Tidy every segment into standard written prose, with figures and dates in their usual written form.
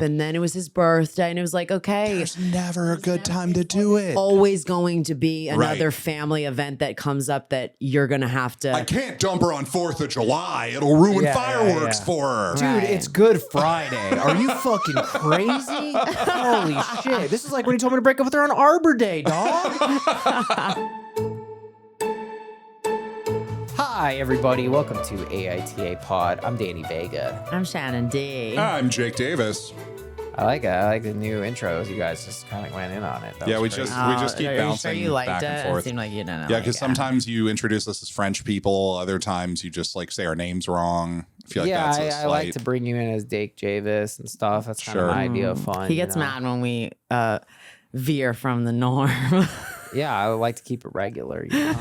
and then it was his birthday, and it was like, okay, There's never a good time to do it. always going to be another family event that comes up that you're going to have to. I can't dump her on 4th of July. It'll ruin fireworks for her. Dude, Right. it's Good Friday. Are you fucking crazy? Holy shit. This is like when he told me to break up with her on Arbor Day, dog. Hi, everybody. Welcome to AITA Pod. I'm Danny Vega. I'm Shannon D. I'm Jake Davis. I like the new intros. You guys just kind of went in on it. That Yeah, was we great. just keep Are you bouncing sure you liked back it? and It forth. seemed like you didn't. Yeah, because sometimes you introduce us as French people. Other times you just like say our names wrong. I feel like that's a I slight. like to bring you in as Dake Javis and stuff. That's kind of my idea of fun. He gets you know? mad when we veer from the norm. Yeah, I would like to keep it regular. You know?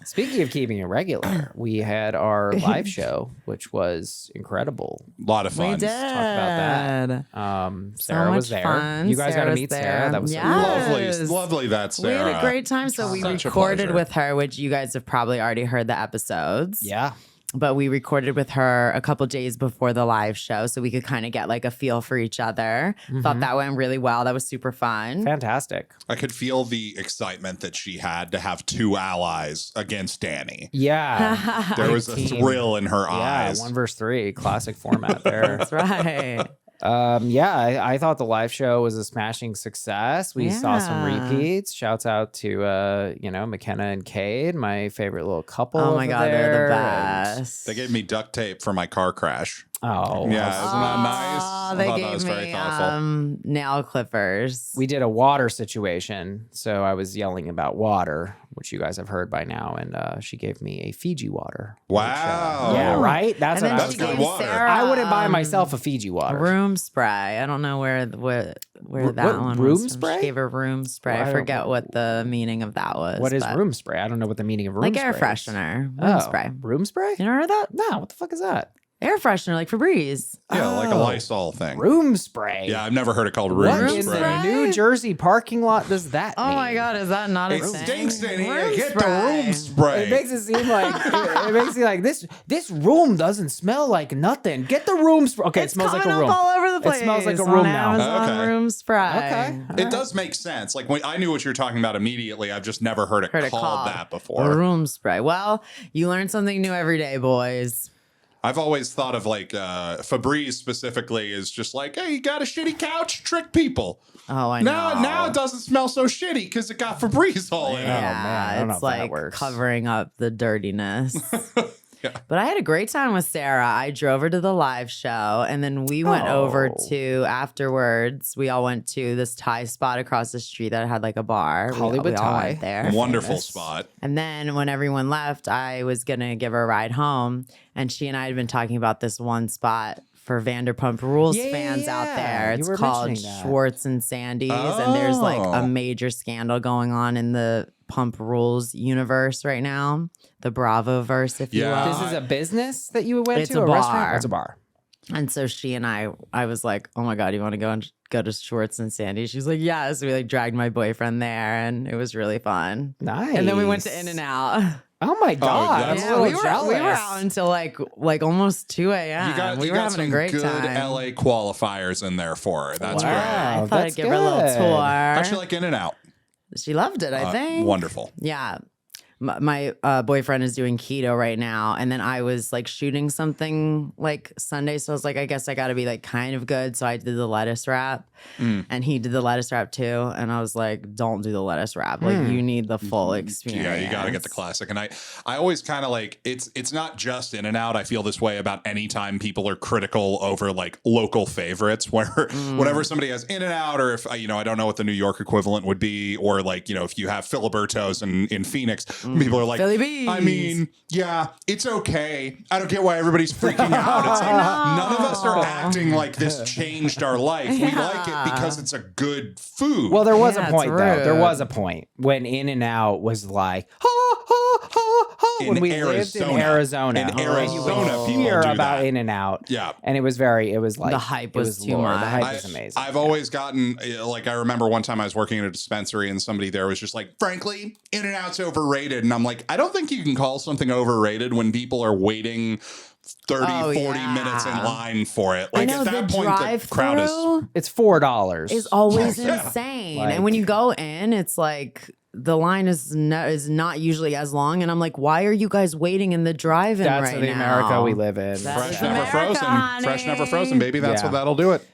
Speaking of keeping it regular, we had our live show, which was incredible. A lot of fun. We did. Talk about that. Sarah was much there. fun. You guys got to Sarah's meet there. Sarah. That was so Yes. cool. Lovely that We Sarah. had a great time. So we Such a recorded pleasure. with her, which you guys have probably already heard the episodes. Yeah. But we recorded with her a couple days before the live show so we could kind of get like a feel for each other. Thought that went really well. That was super fun. Fantastic. I could feel the excitement that she had to have two allies against Danny. Yeah. There was a Team. thrill in her Yeah, eyes. 1 versus 3, classic format there. That's right. I thought the live show was a smashing success. We saw some Yeah. repeats. Shouts out to McKenna and Cade, my favorite little couple. Oh my over God, they're the there. And- best. They gave me duct tape for my car crash. Oh, Yeah, isn't that nice? I They thought gave that was very me thoughtful. nail clippers. we did a water situation. So I was yelling about water, which you guys have heard by now. And she gave me a Fiji water. Wow. Yeah, right? That's and what then I she was good gave going water. Sarah, I wouldn't buy myself a Fiji water. room spray. I don't know where that what one room was from. spray? She gave her room spray. Well, I I don't forget know. what the meaning of that was. What is but- room spray? I don't know what the meaning of room Like spray air is. freshener. Room Oh, spray. room spray? You never heard that? No, what the fuck is that? Air freshener, like Febreze. Yeah, like a Oh. Lysol thing. Room spray. Yeah, I've never heard it called What room in spray. the New Jersey parking lot does that Oh mean? my God, is that not a It thing? stinks in here. Room Get the spray. room spray. It makes it seem like it makes it like this room doesn't smell like nothing. Get the room spray. Okay, It's it smells like a coming room. up all over the place. It smells like a on room now. Amazon Okay. room spray. Okay. It does make sense. Like when I knew what you were talking about immediately. I've just never heard it called that before. Room spray. Well, you learn something new every day, boys. I've always thought of like Febreze specifically is just like, hey, you got a shitty couch, trick people. Oh, I know. Now it doesn't smell so shitty because it got Febreze all in it. Yeah, man, I don't know it's if that like works. covering up the dirtiness. Yeah. But I had a great time with Sarah. I drove her to the live show, and then we went over Oh. to afterwards. We all went to this Thai spot across the street that had like a bar. Hollywood we all Thai. went there. Wonderful Famous. spot. And then when everyone left, I was gonna give her a ride home, and she and I had been talking about this one spot for Vanderpump Rules Yeah, fans out yeah. there. You It's were called mentioning that. Schwartz and Sandy's, and there's like Oh. a major scandal going on in the Pump Rules universe right now, the Bravo verse, if you Yeah. will. This is a business that you went It's to? a restaurant? bar. It's a bar. And so she and I was like, oh my God, you want to go to Schwartz and Sandy? She's like, yes. We like dragged my boyfriend there, and it was really fun. Nice. And then we went to In-N-Out. Oh my god. that's- I'm Yeah, a we little were jealous. out until like almost 2 a.m. We were having some a great good time. LA qualifiers in there for her. That's Wow. great. I thought that's I'd give her a little good. tour. How'd she like In and Out? She loved it, I think. Wonderful. Yeah. My boyfriend is doing keto right now, and then I was like shooting something like Sunday, so I was like, I guess I got to be like kind of good, so I did the lettuce wrap, and he did the lettuce wrap too, and I was like, don't do the lettuce wrap, like you need the full experience. Yeah, you got to get the classic. And I always kind of like it's not just In and Out. I feel this way about any time people are critical over like local favorites, where whenever somebody has In and Out, or if I don't know what the New York equivalent would be, or like if you have Filiberto's in Phoenix, people are like, Philly Bees. I mean, yeah, it's okay. I don't get why everybody's freaking out. It's like none of us are acting like this changed our life. We like it because it's a good food. Well, there was Yeah, a it's point though. There rude. was a point when In and Out was like, ha ha ha ha, when In we lived in Arizona. Arizona. In And you Arizona, would people hear do about that. In and Out. Yeah. And it was like The hype it was too lore. The much. hype was amazing. I've always gotten like I remember one time I was working at a dispensary and somebody there was just like, frankly, In and Out's overrated, and I'm like, I don't think you can call something overrated when people are waiting 30, 40 minutes in line for it. I Like know, at that the point, the crowd is. drive-through It's $4. is always insane. Like- and when you go in, it's like the line is not usually as long. And I'm like, why are you guys waiting in the drive-in That's right the now? America we live in. That's Fresh, never America, frozen. honey. Fresh, never frozen, baby. That's Yeah. what that'll do it.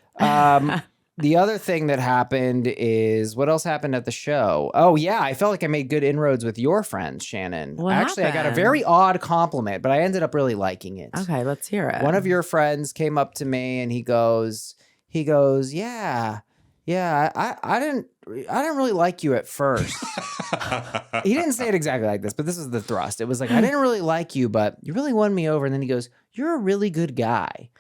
The other thing that happened is what else happened at the show? Oh yeah, I felt like I made good inroads with your friends, Shannon. What Actually, I got a happened? very odd compliment, but I ended up really liking it. Okay, let's hear it. One of your friends came up to me and he goes, yeah, I didn't really like you at first. He didn't say it exactly like this, but this is the thrust. It was like, I didn't really like you, but you really won me over. And then he goes, you're a really good guy.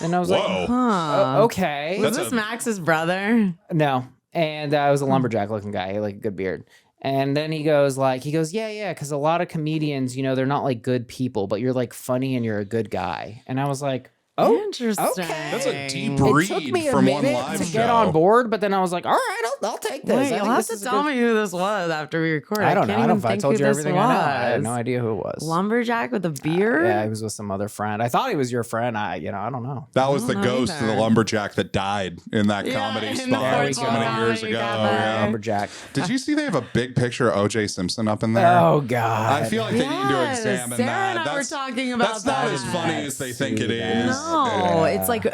And I was like, Whoa. Huh. okay. Was That's this Max's brother? No. And I was a lumberjack looking guy. He had like a good beard. And then he goes, yeah, because a lot of comedians, they're not like good people, but you're like funny and you're a good guy. And I was like, oh, Interesting. okay. That's a deep it read took me a from one minute live to show. get on board, but then I was like, all right, I'll take this. Wait, I think you'll have this to is a tell good- me who this was after we record. I don't know. can't I don't know even if I think told who you this everything I know. I had was. no idea who it was. Lumberjack with a beard? Yeah, he was with some other friend. I thought he was your friend. I don't know. That was I the don't know ghost of the either. lumberjack that died in that Yeah, comedy in the spot first so many one. years You ago. got that. Yeah. Lumberjack. Did you see they have a big picture of O.J. Simpson up in there? Oh, God. I feel like they need to Yes, examine Sarah that. and I were talking about that's not that. as funny as they think it See that. is. No, Yeah. it's like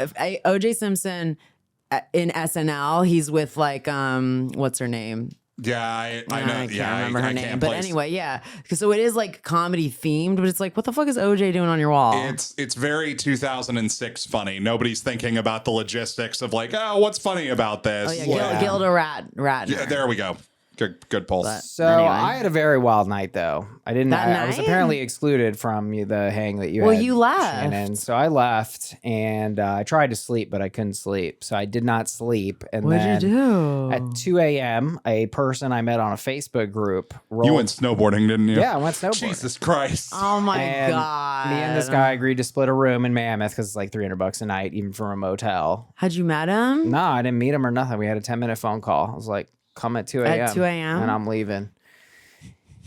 O.J. Simpson in SNL. He's with like what's her name? Yeah, I know. I can't yeah, remember I her can't name. But place- anyway, yeah. So it is like comedy themed, but it's like, what the fuck is OJ doing on your wall? It's very 2006 funny. Nobody's thinking about the logistics of like, oh, what's funny about this? oh yeah, Yeah. Gilda Radner. Yeah, there we go. Good pulse. But- So Anyway. I had a very wild night, though. I didn't. That I was night? apparently excluded from the hang that you Well, had. you left. Shannon. So I left, and I tried to sleep, but I couldn't sleep. So I did not sleep. And What'd then you do? at 2 a.m., a person I met on a Facebook group rolled. You went snowboarding, didn't you? Yeah, I went snowboarding. Jesus Christ. Oh my And god! Me and this guy agreed to split a room in Mammoth because it's like $300 a night, even from a motel. Had you met him? No, I didn't meet him or nothing. We had a 10-minute phone call. I was like, come at 2 a.m. At 2 a.m.? And I'm leaving.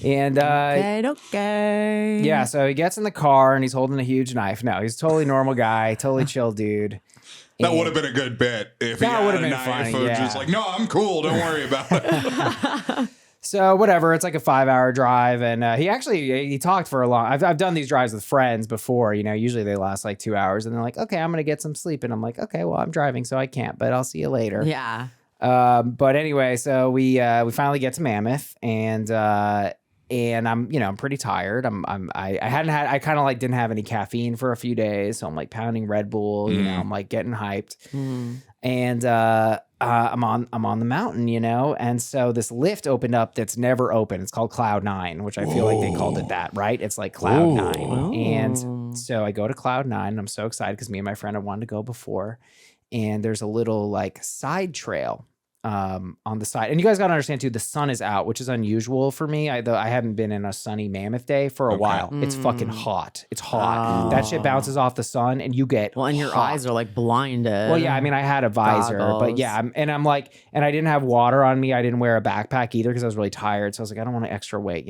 And Okay. yeah, so he gets in the car and he's holding a huge knife. No, he's a totally normal guy, totally chill dude. That And- would have been a good bit if he That had would've a been knife. funny, It was yeah. just like, no, I'm cool. Don't worry about it. So whatever, it's like a 5-hour drive, and he talked for a long. I've done these drives with friends before. Usually they last like 2 hours, and they're like, okay, I'm gonna get some sleep, and I'm like, okay, well I'm driving, so I can't, but I'll see you later. Yeah. But anyway, so we finally get to Mammoth, and I'm pretty tired. I kind of like didn't have any caffeine for a few days, so I'm like pounding Red Bull. I'm like getting hyped, and I'm on the mountain, and so this lift opened up that's never open. It's called Cloud 9, which I feel like they called it that, right? It's like Cloud 9, and so I go to Cloud 9, and I'm so excited because me and my friend had wanted to go before, and there's a little like side trail on the side. And you guys got to understand too, the sun is out, which is unusual for me. I haven't been in a sunny Mammoth day for a while. It's fucking hot. It's hot. That shit bounces off the sun and you get Well, and your hot. eyes are like blinded. Well, yeah, I mean, I had a visor, but Goggles. yeah, and I didn't have water on me. I didn't wear a backpack either because I was really tired. So I was like, I don't want an extra weight,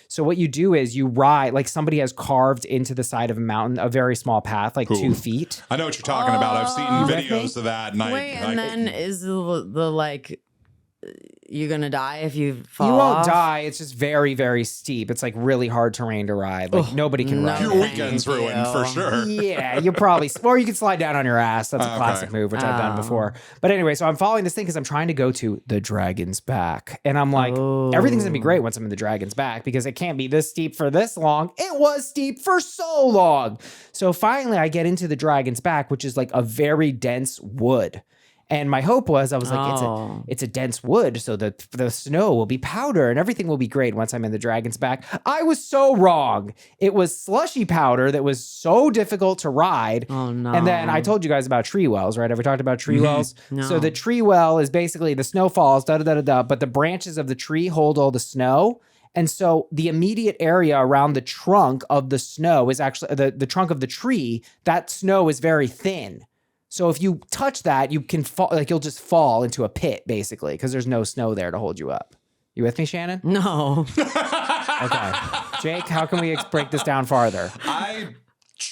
So what you do is you ride, like somebody has carved into the side of a mountain a very small path, like 2 feet. I know what you're talking about. I've seen videos of that. And Wait, and then is the like, you're gonna die if you fall You won't off? die. It's just very, very steep. It's like really hard terrain to ride. Like nobody can no. ride. your it. weekend's Thank ruined for you. sure. Yeah, you probably, or you can slide down on your ass. That's a Okay. classic move, which I've done before. But anyway, so I'm following this thing because I'm trying to go to the Dragon's Back. And I'm like, everything's gonna be great once I'm in the Dragon's Back because it can't be this steep for this long. It was steep for so long. So finally I get into the Dragon's Back, which is like a very dense wood. And my hope was, I was like, it's a dense wood, so the snow will be powder and everything will be great once I'm in the Dragon's Back. I was so wrong. It was slushy powder that was so difficult to ride. Oh no! And then I told you guys about tree wells, right? Have we talked about tree wells? No. So the tree well is basically the snow falls, but the branches of the tree hold all the snow. And so the immediate area around the trunk of the snow is actually the trunk of the tree. That snow is very thin. So if you touch that, you can fall, like you'll just fall into a pit basically because there's no snow there to hold you up. You with me, Shannon? No. Okay. Jake, how can we break this down farther? I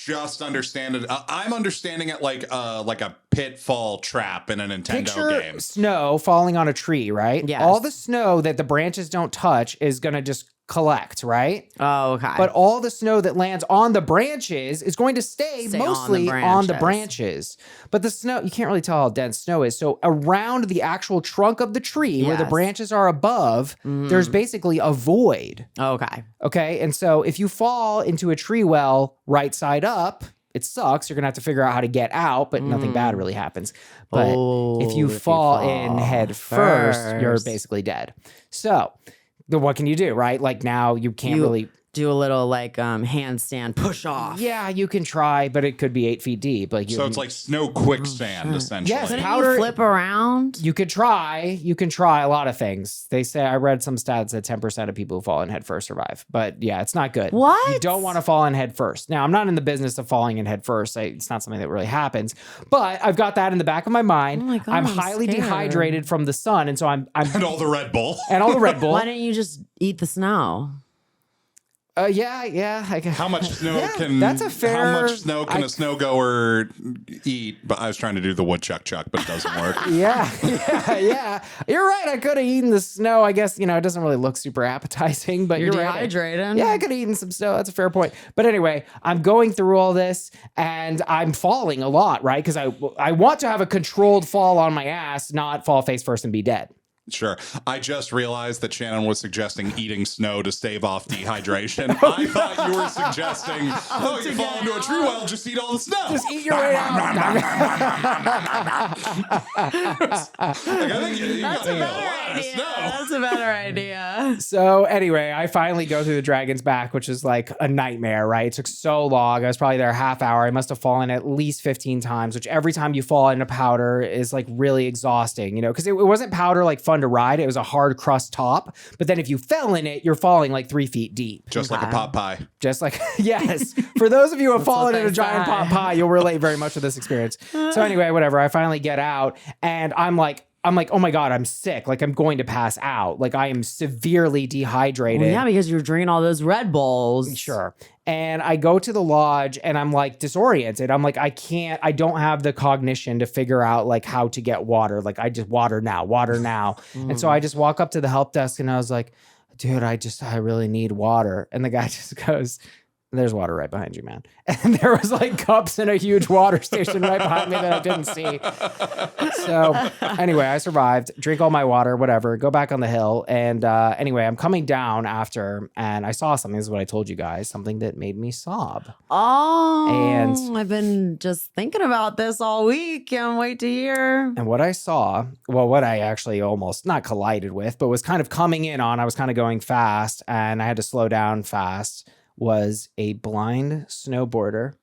just understand it. I'm understanding it like a pitfall trap in a Nintendo Picture game. snow falling on a tree, right? Yes. All the snow that the branches don't touch is going to just collect, right? Oh, okay. But all the snow that lands on the branches is going to stay Stay on the mostly on the branches. branches. But the snow, you can't really tell how dense snow is. So around the actual trunk of the tree where the Yes. branches are above, there's basically a void. Okay. Okay. And so if you fall into a tree well right side up, it sucks. You're going to have to figure out how to get out, but nothing bad really happens. But if you fall in head first, you're basically dead. So what can you do, right? Like now you can't really do a little like handstand push off. Yeah, you can try, but it could be 8 feet deep. Like So it's like snow quicksand, essentially. Yes, Couldn't powder- you flip around? You could try. You can try a lot of things. They say, I read some stats that 10% of people who fall in head first survive. But yeah, it's not good. What? You don't want to fall in head first. Now, I'm not in the business of falling in head first. It's not something that really happens. But I've got that in the back of my mind. Oh my God, I'm I'm highly scared. dehydrated from the sun. And so I'm And all the Red Bull. and all the Red Bull. Why didn't you just eat the snow? Yeah. How much snow that's a fair- How much snow can a snow goer eat? But I was trying to do the woodchuck chuck, but it doesn't work. Yeah. You're right. I could have eaten the snow. I guess, it doesn't really look super appetizing, but You're you're right. dehydrated. Yeah, I could have eaten some snow. That's a fair point. But anyway, I'm going through all this and I'm falling a lot, right? Because I want to have a controlled fall on my ass, not fall face first and be dead. Sure. I just realized that Shannon was suggesting eting snow to stave off dehydration. I thought you were suggesting, you fall into a tree well, just eat all the snow. Just eat your way out. I think you got a lot of idea. snow. That's a better idea. So anyway, I finally go through the dragon's back, which is like a nightmare, right? It took so long. I was probably there a half hour. I must have fallen at least 15 times, which every time you fall into powder is like really exhausting, because it wasn't powder like fun to ride. It was a hard crust top. But then if you fell in it, you're falling like 3 feet deep. Just like a pot pie. Just like, yes. For those of you who have fallen in a they giant say. pot pie, you'll relate very much to this experience. So anyway, whatever. I finally get out and I'm like, oh my God, I'm sick. Like I'm going to pass out. Like I am severely dehydrated. Well, yeah, because you were drinking all those Red Bulls. Sure. And I go to the lodge and I'm like disoriented. I'm like, I don't have the cognition to figure out like how to get water. Like I just water now. And so I just walk up to the help desk and I was like, dude, I really need water. And the guy just goes, there's water right behind you, man. And there was like cups in a huge water station right behind me that I didn't see. So anyway, I survived, drink all my water, whatever, go back on the hill. And anyway, I'm coming down after and I saw something. This is what I told you guys, something that made me sob. Oh, And I've been just thinking about this all week. Can't wait to hear. And what I saw, what I actually almost not collided with, but was kind of coming in on, I was kind of going fast and I had to slow down fast, was a blind snowboarder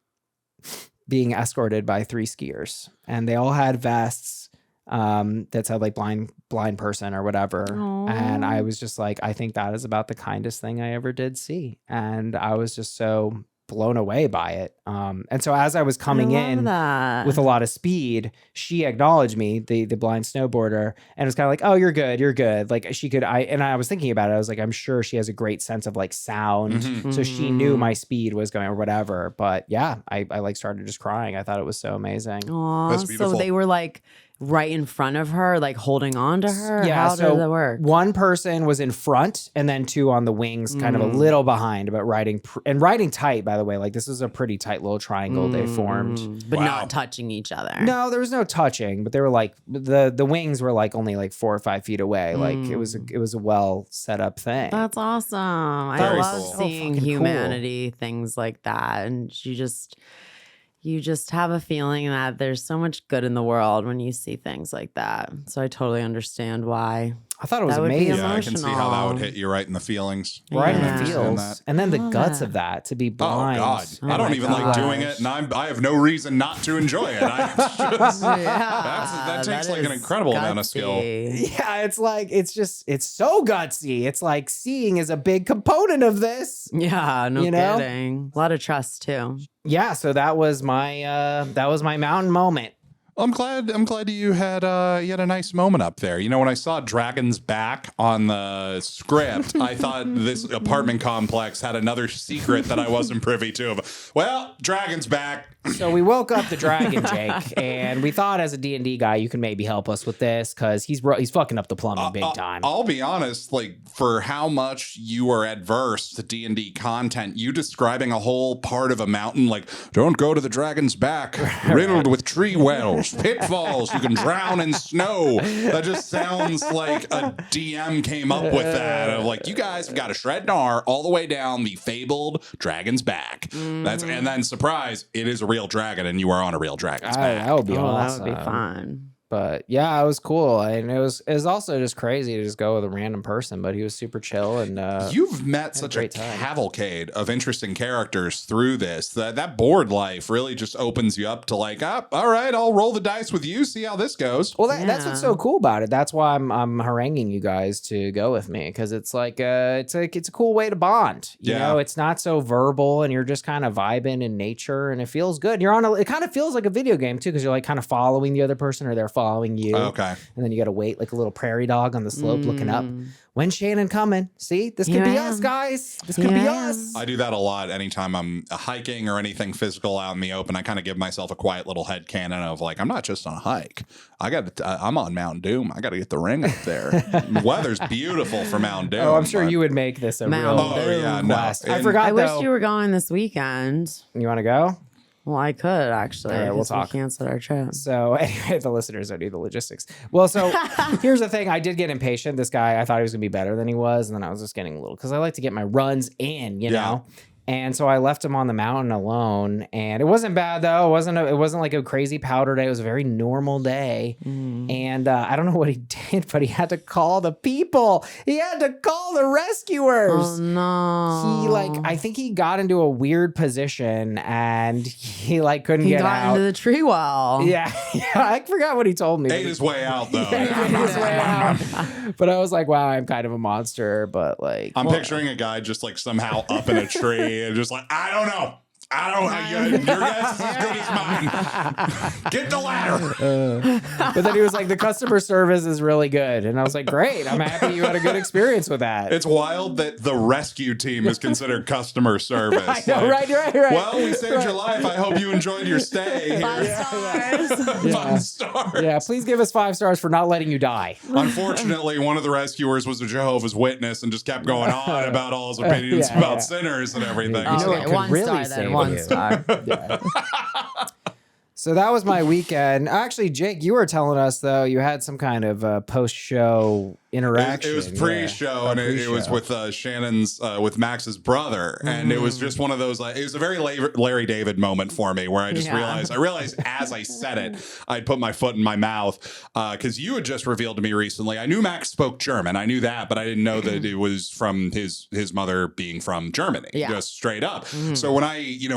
being escorted by 3 skiers. And they all had vests that said like blind person or whatever. Aww. And I was just like, I think that is about the kindest thing I ever did see. And I was just so blown away by it. And so as I was coming in with a lot of speed, she acknowledged me, the blind snowboarder, and it was kind of like, oh, you're good. Like she could, and I was thinking about it. I was like, I'm sure she has a great sense of like sound. Mm-hmm. So she knew my speed was going or whatever. But yeah, I like started just crying. I thought it was so amazing. Aw, That's so beautiful. they were like right in front of her, like holding on to her? Yeah, How so did that work? one person was in front and then 2 on the wings, kind of a little behind, but riding tight, by the way. Like this is a pretty tight little triangle they formed. But Wow. not touching each other. No, there was no touching, but they were like the wings were like only like 4 or 5 feet away. Like it was a well set up thing. That's awesome. I Very love cool. seeing So fucking cool. humanity, things like that. And you just have a feeling that there's so much good in the world when you see things like that. So I totally understand why. I thought it was That would be amazing. Yeah, I can see how that would Emotional. hit you right in the feelings. Right in Yeah. the Understand feels, that. and then the Love guts it. of that to be Oh blind. God! Oh I don't my even like doing gosh. it, and I have no reason not to enjoy it. That takes like an is incredible amount of skill. gutsy. Yeah, it's so gutsy. It's like seeing is a big component of this. Yeah, no You know? kidding. A lot of trust too. Yeah, so that was my mountain moment. I'm glad you had a nice moment up there. You know, when I saw Dragon's Back on the script, I thought this apartment complex had another secret that I wasn't privy to. Well, Dragon's Back. So we woke up the dragon, Jake, and we thought as a D&D guy, you can maybe help us with this because he's fucking up the plumbing big time. I'll be honest, like for how much you are adverse to D&D content, you describing a whole part of a mountain, like don't go to the Dragon's Back, riddled with tree wells, pitfalls, you can drown in snow. That just sounds like a DM came up with that of like, you guys have got to shred gnar all the way down the fabled Dragon's Back. And then surprise, it is a real dragon and you are on a real dragon's back. That would be awesome. That would be fun. But yeah, it was cool. And it was also just crazy to just go with a random person, but he was super chill. And you've met such a cavalcade of interesting characters through this. That board life really just opens you up to like, all right, I'll roll the dice with you, see how this goes. Well, that's what's so cool about it. That's why I'm haranguing you guys to go with me, because it's like it's a cool way to bond. You know, it's not so verbal, and you're just kind of vibing in nature, and it feels good. It kind of feels like a video game too, because you're like kind of following the other person, or they're following you. Okay. And then you got to wait like a little prairie dog on the slope looking up. When's Shannon coming? See, this could be us, guys. This could be us. I do that a lot anytime I'm hiking or anything physical out in the open. I kind of give myself a quiet little headcanon of like, I'm not just on a hike. I'm on Mount Doom. I got to get the ring up there. The weather's beautiful for Mount Doom. Oh, I'm sure you would make this a real quest. No. I forgot. I wish you were going this weekend. You want to go? Well, I could actually. All right, we'll talk. We canceled our trip. So anyway, the listeners don't need the logistics. Well, so here's the thing. I did get impatient. This guy, I thought he was going to be better than he was. And then I was just getting a little, because I like to get my runs in, you know? And so I left him on the mountain alone, and it wasn't bad though. It wasn't like a crazy powder day. It was a very normal day. And I don't know what he did, but he had to call the people. He had to call the rescuers. Oh no! I think he got into a weird position, and he couldn't get out. He got into the tree well. Yeah, I forgot what he told me. Ate his way out though. Ate his way out. But I was like, wow, I'm kind of a monster. But like, I'm picturing a guy just like somehow up in a tree. And just like, I don't know. Your guess is as good as mine. Get the ladder. But then he was like, the customer service is really good. And I was like, great. I'm happy you had a good experience with that. It's wild that the rescue team is considered customer service. I know, right. Well, we saved your life. I hope you enjoyed your stay here. 5 stars. 5 stars. Yeah, please give us 5 stars for not letting you die. Unfortunately, one of the rescuers was a Jehovah's Witness and just kept going on about all his opinions about sinners and everything. Okay, 1 star then. 1 star. Yeah. So that was my weekend. Actually, Jake, you were telling us though you had some kind of post-show interaction. It was pre-show, and it was with Shannon's, with Max's brother, and it was just one of those. It was a very Larry David moment for me, where I just realized as I said it, I'd put my foot in my mouth, because you had just revealed to me recently. I knew Max spoke German, I knew that, but I didn't know that it was from his mother being from Germany, just straight up. So when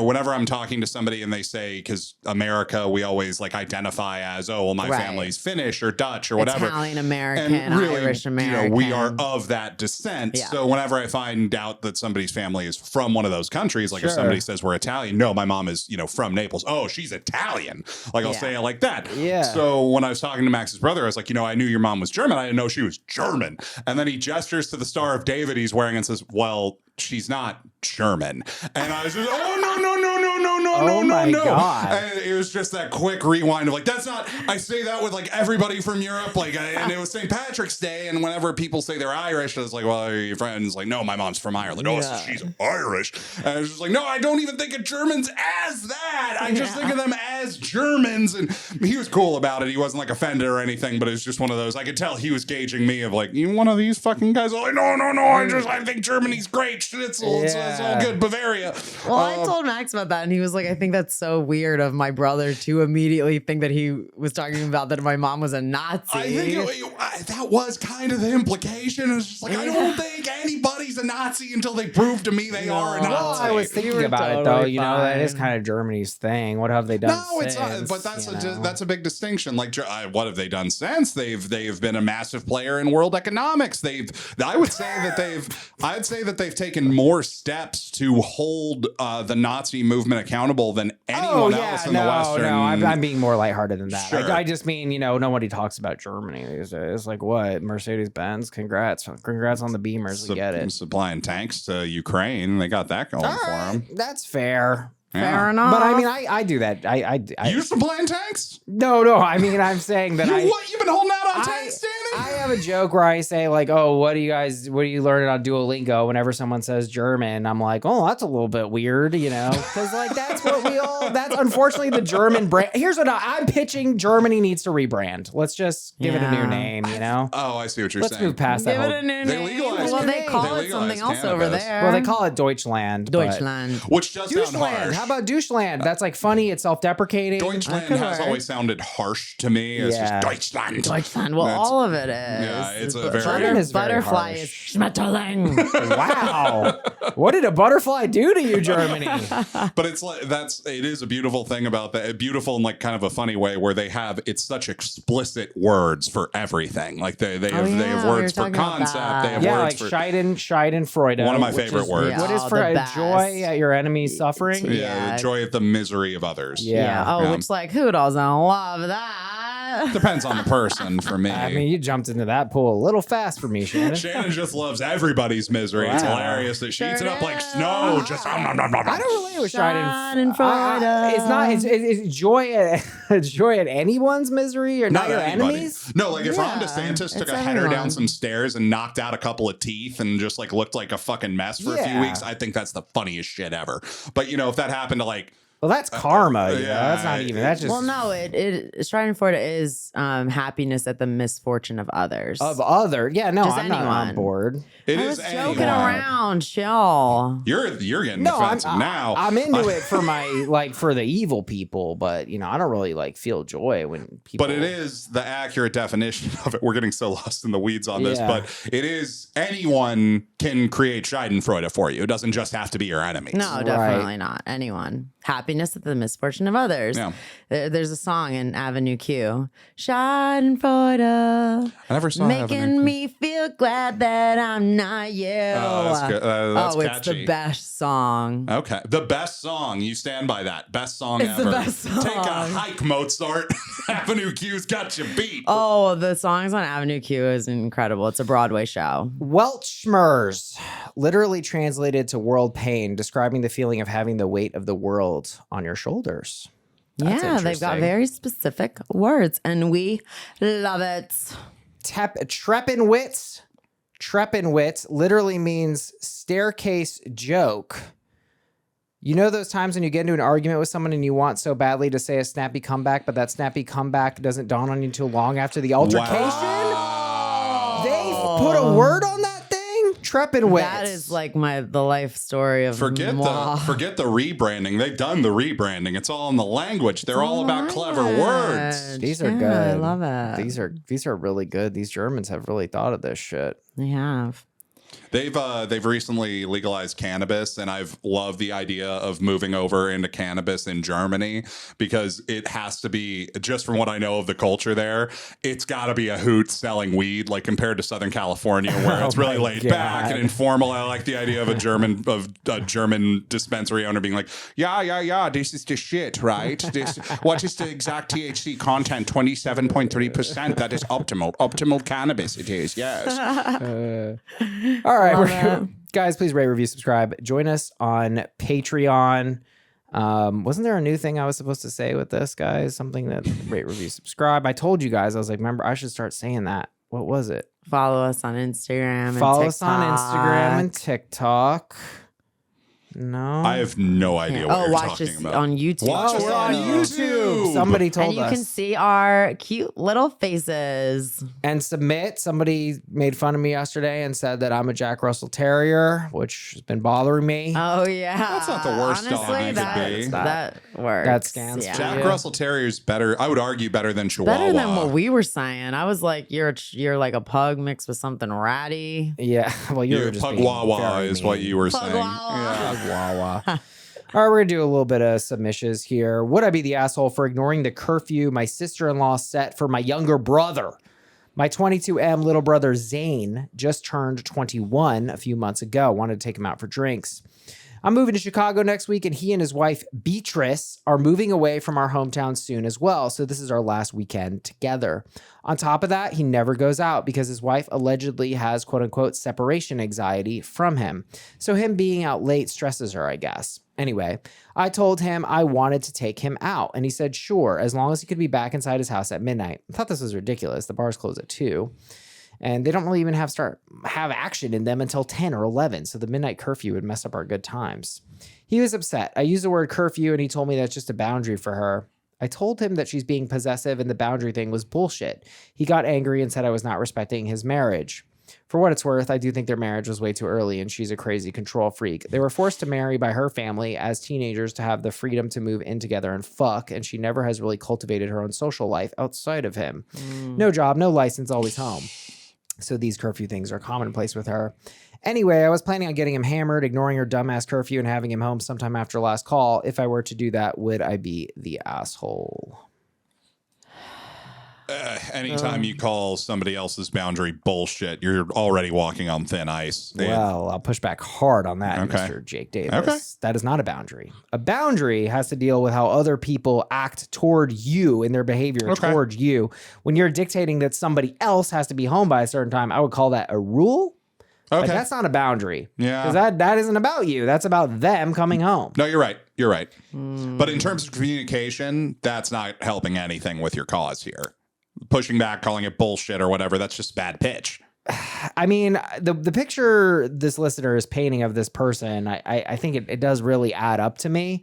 whenever I'm talking to somebody and they say, because America, we always identify as, my family's Finnish or Dutch or whatever, Italian American, really, Irish American. We are of that descent. So whenever I find out that somebody's family is from one of those countries, like if somebody says we're Italian, no, my mom is, from Naples. Oh, she's Italian. I'll say it like that. Yeah. So when I was talking to Max's brother, I was like, I knew your mom was German. I didn't know she was German. And then he gestures to the Star of David he's wearing and says, well, she's not German. And I was just, oh, no. God. And it was just that quick rewind of that's not, I say that with everybody from Europe, and it was St. Patrick's Day, and whenever people say they're Irish, I was like, well, are your friends? No, my mom's from Ireland. Oh, so she's Irish. And I was just like, no, I don't even think of Germans as that. I just think of them as Germans. And he was cool about it. He wasn't offended or anything, but it was just one of those, I could tell he was gauging me of you one of these fucking guys? No, I think Germany's great. Schnitzel, it's all good. Bavaria. Well, I told Max about that, and he was like, I think that's so weird of my brother to immediately think that he was talking about that my mom was a Nazi. that was kind of the implication. It's just like, I don't think anybody's a Nazi until they prove to me they are a Nazi. Well, I was thinking about it though. You know, that is kind of Germany's thing. What have they done? No, it's not. But that's a big distinction. Like, what have they done since? They've been a massive player in world economics. I'd say that they've taken more steps to hold the Nazi movement accountable than anyone else in the Western. No, I'm being more lighthearted than that. Sure. I just mean, you know, nobody talks about Germany these days. Like, what? Mercedes-Benz? Congrats on the Beamers. We get it. Supplying tanks to Ukraine. They got that going for them. That's fair. Fair enough. But I mean, I do that. You supplying tanks? No. I mean, I'm saying that You've been holding out on tanks, Danny? I have a joke where I say like, oh, what are you learning on Duolingo? Whenever someone says German, I'm like, oh, that's a little bit weird, you know, because like that's unfortunately the German brand. Here's what I'm pitching: Germany needs to rebrand. Let's just give it a new name, you know. Oh, I see what you're Let's saying. move past that. Give it a new They name. legalized Well, they it. call They it something else legalized over cannabis. there. Well, they call it Deutschland. Deutschland. Which does sound harsh. Deutschland. How about Deutschland? That's like funny. It's self-deprecating. Deutschland could has work. always sounded harsh to me. It's Yeah. just Deutschland. Deutschland. Well, That's- all of it is. Yeah, it's a very- German is very butterfly harsh. is Schmetterling. Wow. What did a butterfly do to you, Germany? But it is a beautiful thing about that. Beautiful in like kind of a funny way where it's such explicit words for everything. Like they have words for concept. They have Yeah, words like for Schadenfreude. one of my which favorite is- words. What is Oh, for the best. joy at your enemy's suffering? Yeah, the joy at the misery of others. Yeah. Oh, Yeah. which like who doesn't love that? Depends on the person for me. I mean, you jumped into that pool a little fast for me, Shannon. Shannon just loves everybody's misery. It's Wow. hilarious that she eats it Sure up like is. snow. Just I don't relate with Schadenfreude. Schadenfreude. It's not. It's joy at joy at anyone's misery or not your anybody. enemies. No, like if Ron Yeah, DeSantis took it's a header down everyone. some stairs and knocked out a couple of teeth and just like looked like a fucking mess for a few Yeah. weeks, I think that's the funniest shit ever. But you know, if that happened to like Well, that's karma. You know? yeah, That's not even. That's just Well, no, it Schadenfreude is happiness at the misfortune of others. of other. Yeah, no, Just I'm not on anyone. board. it I is was joking anyone. around. Chill. You're getting No, defensive now. I'm into it for my like for the evil people, but you know, I don't really like feel joy when people. But it is the accurate definition of it. We're getting so lost in the weeds on this, Yeah. but it is anyone can create Schadenfreude for you. It doesn't just have to be your enemies. No, definitely not. Anyone. Happiness at the misfortune of others. Yeah. There's a song in Avenue Q. Schadenfreude. I never saw Making me feel glad that I'm not you. Oh, that's good. That's it's catchy. the best song. Okay. The best song. You stand by that. Best song It's ever. the best song. Take a hike, Mozart. Avenue Q's got you beat. Oh, the songs on Avenue Q is incredible. It's a Broadway show. Weltschmerz, literally translated to world pain, describing the feeling of having the weight of the world on your shoulders. That's Yeah, they've got interesting. very specific words, and we love it. Treppenwitz literally means staircase joke. You know those times when you get into an argument with someone and you want so badly to say a snappy comeback, but that snappy comeback doesn't dawn on you too long after the altercation? Wow. They put a word on that thing? Treppenwitz. That is like the life story of Forget moi. the rebranding. They've done the rebranding. It's all in the language. They're all about clever words. These are Yeah, good. I love it. These are really good. These Germans have really thought of this shit. They have. They've recently legalized cannabis, and I've loved the idea of moving over into cannabis in Germany because it has to be, just from what I know of the culture there, it's got to be a hoot selling weed, like compared to Southern California where it's really my laid back God. and informal. I like the idea of a German dispensary owner being like, yeah, this is the shit, right? What is the exact THC content? 27.3%. That is optimal cannabis. It is, yes. All right, Love it. guys, please rate, review, subscribe. Join us on Patreon. Wasn't there a new thing I was supposed to say with this, guys? Something that rate, review, subscribe. I told you guys, I was like, remember, I should start saying that. What was it? Follow us on Instagram. Follow and us on Instagram and TikTok. No. I have no idea what you're watch talking this about. on YouTube. Watch us we're on YouTube. Somebody told And you us. can see our cute little faces. And submit. Somebody made fun of me yesterday and said that I'm a Jack Russell Terrier, which has been bothering me. Oh, yeah. That's not the worst dog Honestly, you could that, be. That works. That scans yeah. for Jack you. Russell Terrier's better. I would argue better than Chihuahua. Better than what we were saying. I was like, you're like a pug mixed with something ratty. Yeah. Well, you were Your just Pug being Wawa very is what mean. you were Pug saying. Wawa. Yeah. Pug Wawa. All right, we're going to do a little bit of submissions here. Would I be the asshole for ignoring the curfew my sister-in-law set for my younger brother? My 22M little brother Zane just turned 21 a few months ago. Wanted to take him out for drinks. I'm moving to Chicago next week, and he and his wife, Beatrice, are moving away from our hometown soon as well. So this is our last weekend together. On top of that, he never goes out because his wife allegedly has, quote unquote, separation anxiety from him. So him being out late stresses her, I guess. Anyway, I told him I wanted to take him out, and he said, sure, as long as he could be back inside his house at midnight. I thought this was ridiculous. The bars close at 2. And they don't really even have action in them until 10 or 11. So the midnight curfew would mess up our good times. He was upset. I used the word curfew and he told me that's just a boundary for her. I told him that she's being possessive and the boundary thing was bullshit. He got angry and said I was not respecting his marriage. For what it's worth, I do think their marriage was way too early and she's a crazy control freak. They were forced to marry by her family as teenagers to have the freedom to move in together and fuck, and she never has really cultivated her own social life outside of him. No job, no license, always home. So these curfew things are commonplace with her. Anyway, I was planning on getting him hammered, ignoring her dumbass curfew, and having him home sometime after last call. If I were to do that, would I be the asshole? Anytime you call somebody else's boundary bullshit, you're already walking on thin ice. Well, I'll push back hard on that, Okay. Mr. Jake Davis. Okay. That is not a boundary. A boundary has to deal with how other people act toward you and their behavior towards you. When you're dictating that somebody else has to be home by a certain time, I would call that a rule. Okay. But that's not a boundary. Yeah. Because that isn't about you. That's about them coming home. No, you're right. You're right. But in terms of communication, that's not helping anything with your cause here. Pushing back, calling it bullshit or whatever, that's just bad pitch. I mean, the picture this listener is painting of this person, I think it does really add up to me.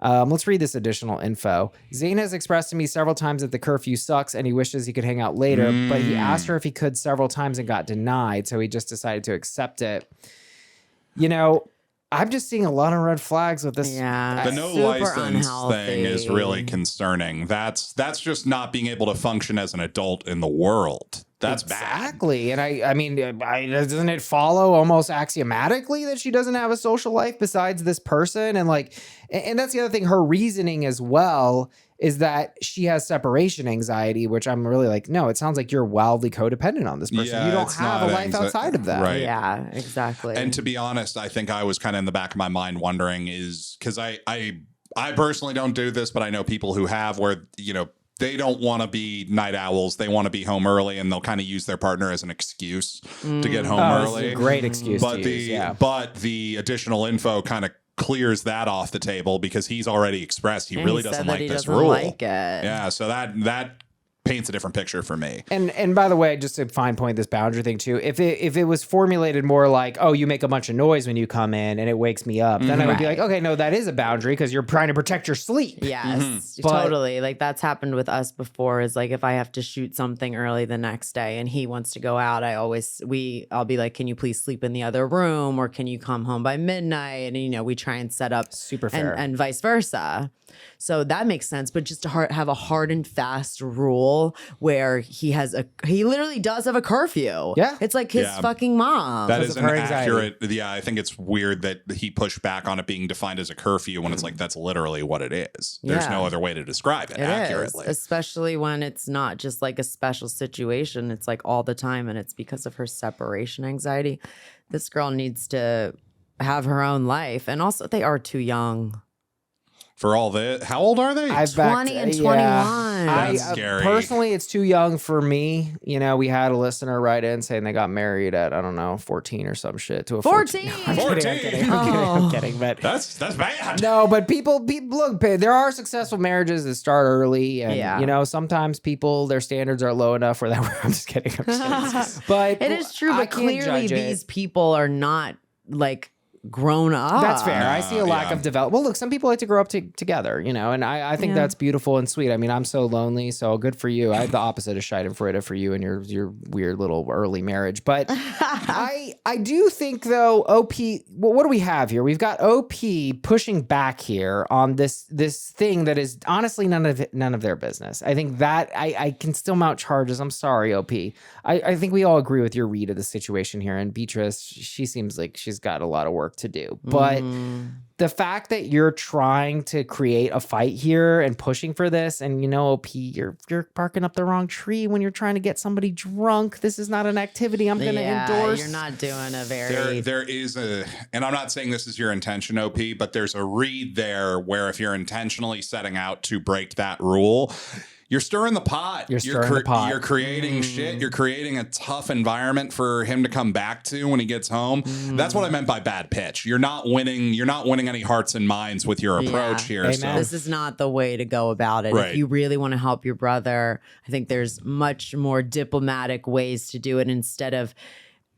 Let's read this additional info. Zane has expressed to me several times that the curfew sucks and he wishes he could hang out later, but he asked her if he could several times and got denied, so he just decided to accept it. You know, I'm just seeing a lot of red flags with this. Yeah. The no super license unhealthy. thing is really concerning. That's just not being able to function as an adult in the world. That's bad. Exactly. And I mean, doesn't it follow almost axiomatically that she doesn't have a social life besides this person? And and that's the other thing, her reasoning as well is that she has separation anxiety, which I'm really like, no, it sounds like you're wildly codependent on this person. Yeah, you don't it's have a not life outside of that. right. Yeah, exactly. And to be honest, I think I was kind of in the back of my mind wondering is because I personally don't do this, but I know people who have where, you know, they don't want to be night owls. They want to be home early and they'll kind of use their partner as an excuse to get home This is early. a great excuse But to use, but the additional info kind of clears that off the table because he's already expressed he And really he doesn't said that like he this doesn't rule. like it. Yeah, so that paints a different picture for me. And by the way, just to fine point this boundary thing too, if it was formulated more like, oh, you make a bunch of noise when you come in and it wakes me up, then I would be like, okay, no, that is a boundary because you're trying to protect your sleep. Yes, But- totally. Like that's happened with us before. Is like if I have to shoot something early the next day and he wants to go out, I'll be like, can you please sleep in the other room or can you come home by midnight? And you know, we try and set up Super fair. and vice versa. So that makes sense. But just to have a hard and fast rule where he literally does have a curfew. Yeah. It's like his Yeah. fucking mom. That Because is of an her anxiety. accurate. Yeah, I think it's weird that he pushed back on it being defined as a curfew when it's like that's literally what it is. There's Yeah. no other way to describe it It accurately. is, especially when it's not just like a special situation. It's like all the time, and it's because of her separation anxiety. This girl needs to have her own life, and also they are too young. For all that, how old are they? I've 20 and 21. That's scary. Personally, it's too young for me. You know, we had a listener write in saying they got married at, I don't know, 14 or some shit to a 14? I'm kidding. I'm kidding. But that's bad. no, but people look, there are successful marriages that start early. And, Yeah. you know, sometimes their standards are low enough where I'm just kidding. But It is true, I but can't clearly judge it. these people are not like grown up. That's fair. I see a lack yeah. of development. Well, look, some people like to grow up together, you know, and I think that's beautiful and sweet. I mean, I'm so lonely, so good for you. I have the opposite of Schadenfreude for you and your weird little early marriage. But I do think, though, OP, what do we have here? We've got OP pushing back here on this thing that is honestly none of their business. I think that I can still mount charges. I'm sorry, OP. I think we all agree with your read of the situation here. And Beatrice, she seems like she's got a lot of work to do. But the fact that you're trying to create a fight here and pushing for this, and you know, OP, you're barking up the wrong tree when you're trying to get somebody drunk. This is not an activity I'm going to endorse. You're not doing a very... There is a, and I'm not saying this is your intention, OP, but there's a read there where if you're intentionally setting out to break that rule, you're stirring the pot. You're creating shit. You're creating a tough environment for him to come back to when he gets home. That's what I meant by bad pitch. You're not winning. You're not winning any hearts and minds with your approach here. Amen. So. This is not the way to go about it. Right. If you really want to help your brother, I think there's much more diplomatic ways to do it instead of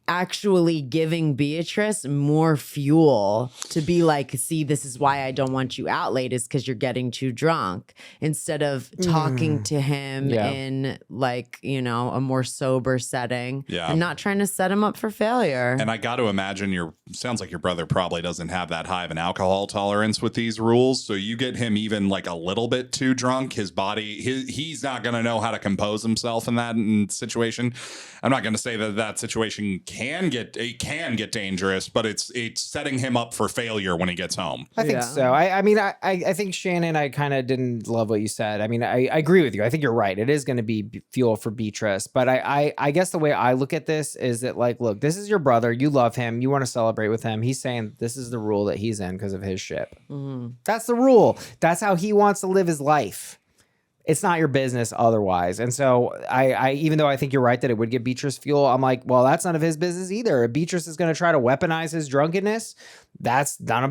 actually giving Beatrice more fuel to be like, see, this is why I don't want you out late, is because you're getting too drunk, instead of talking to him in like, you know, a more sober setting and not trying to set him up for failure. And I got to imagine sounds like your brother probably doesn't have that high of an alcohol tolerance with these rules. So you get him even like a little bit too drunk, his body, he's not going to know how to compose himself in that situation. I'm not going to say that situation can get dangerous, but it's setting him up for failure when he gets home. I think so. I mean, I think Shannon, I kind of didn't love what you said. I mean, I agree with you. I think you're right. It is going to be fuel for Beatrice. But I guess the way I look at this is that, like, look, this is your brother. You love him. You want to celebrate with him. He's saying this is the rule that he's in because of his ship. That's the rule. That's how he wants to live his life. It's not your business otherwise. And so I even though I think you're right that it would give Beatrice fuel, I'm like, well, that's none of his business either. If Beatrice is going to try to weaponize his drunkenness, that's not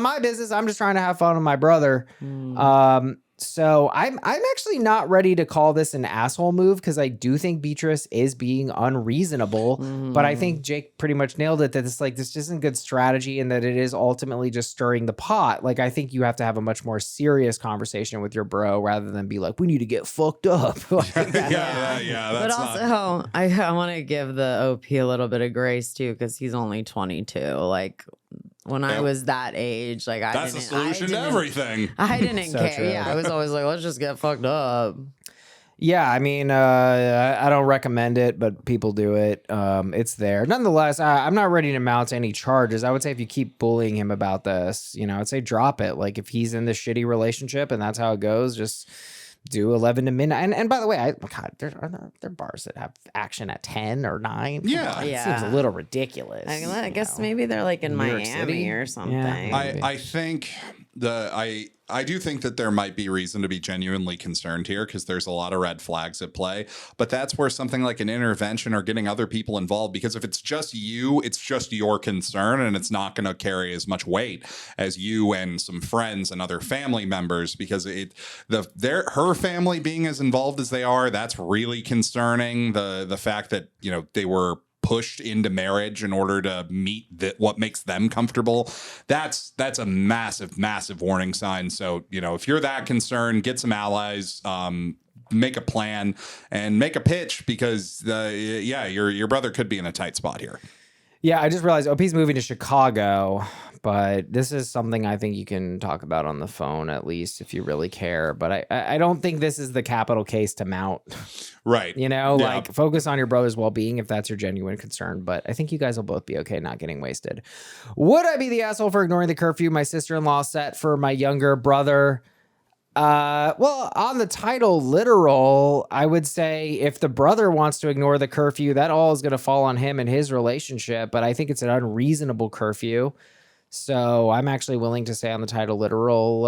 my business. I'm just trying to have fun with my brother. So I'm actually not ready to call this an asshole move, because I do think Beatrice is being unreasonable. But I think Jake pretty much nailed it, that this isn't good strategy, and that it is ultimately just stirring the pot. Like, I think you have to have a much more serious conversation with your bro rather than be like, we need to get fucked up. Yeah. But also, I want to give the OP a little bit of grace too, because he's only 22. Like, when I was that age, like, that's the solution to everything. I didn't So care. true. Yeah, I was always like, let's just get fucked up. Yeah, I mean, I don't recommend it, but people do it. It's there. Nonetheless, I'm not ready to mount any charges. I would say if you keep bullying him about this, you know, I'd say drop it. Like, if he's in this shitty relationship and that's how it goes, just do 11 to midnight. And by the way, there are bars that have action at 10 or 9. Yeah. It seems a little ridiculous. I guess maybe they're like in New York Miami City or something. Yeah. I think I do think that there might be reason to be genuinely concerned here, because there's a lot of red flags at play. But that's where something like an intervention or getting other people involved, because if it's just you, it's just your concern, and it's not going to carry as much weight as you and some friends and other family members, because her family being as involved as they are, that's really concerning. The fact that, you know, they were pushed into marriage in order to meet what makes them comfortable, that's a massive warning sign. So, you know, if you're that concerned, get some allies, make a plan and make a pitch, because your brother could be in a tight spot here. Yeah, I just realized OP's moving to Chicago, but this is something I think you can talk about on the phone, at least, if you really care. But I don't think this is the capital case to mount. Right. You know, like, focus on your brother's well-being if that's your genuine concern. But I think you guys will both be okay not getting wasted. Would I be the asshole for ignoring the curfew my sister-in-law set for my younger brother? Well, on the title literal, I would say if the brother wants to ignore the curfew, that all is going to fall on him and his relationship. But I think it's an unreasonable curfew. So I'm actually willing to say on the title literal,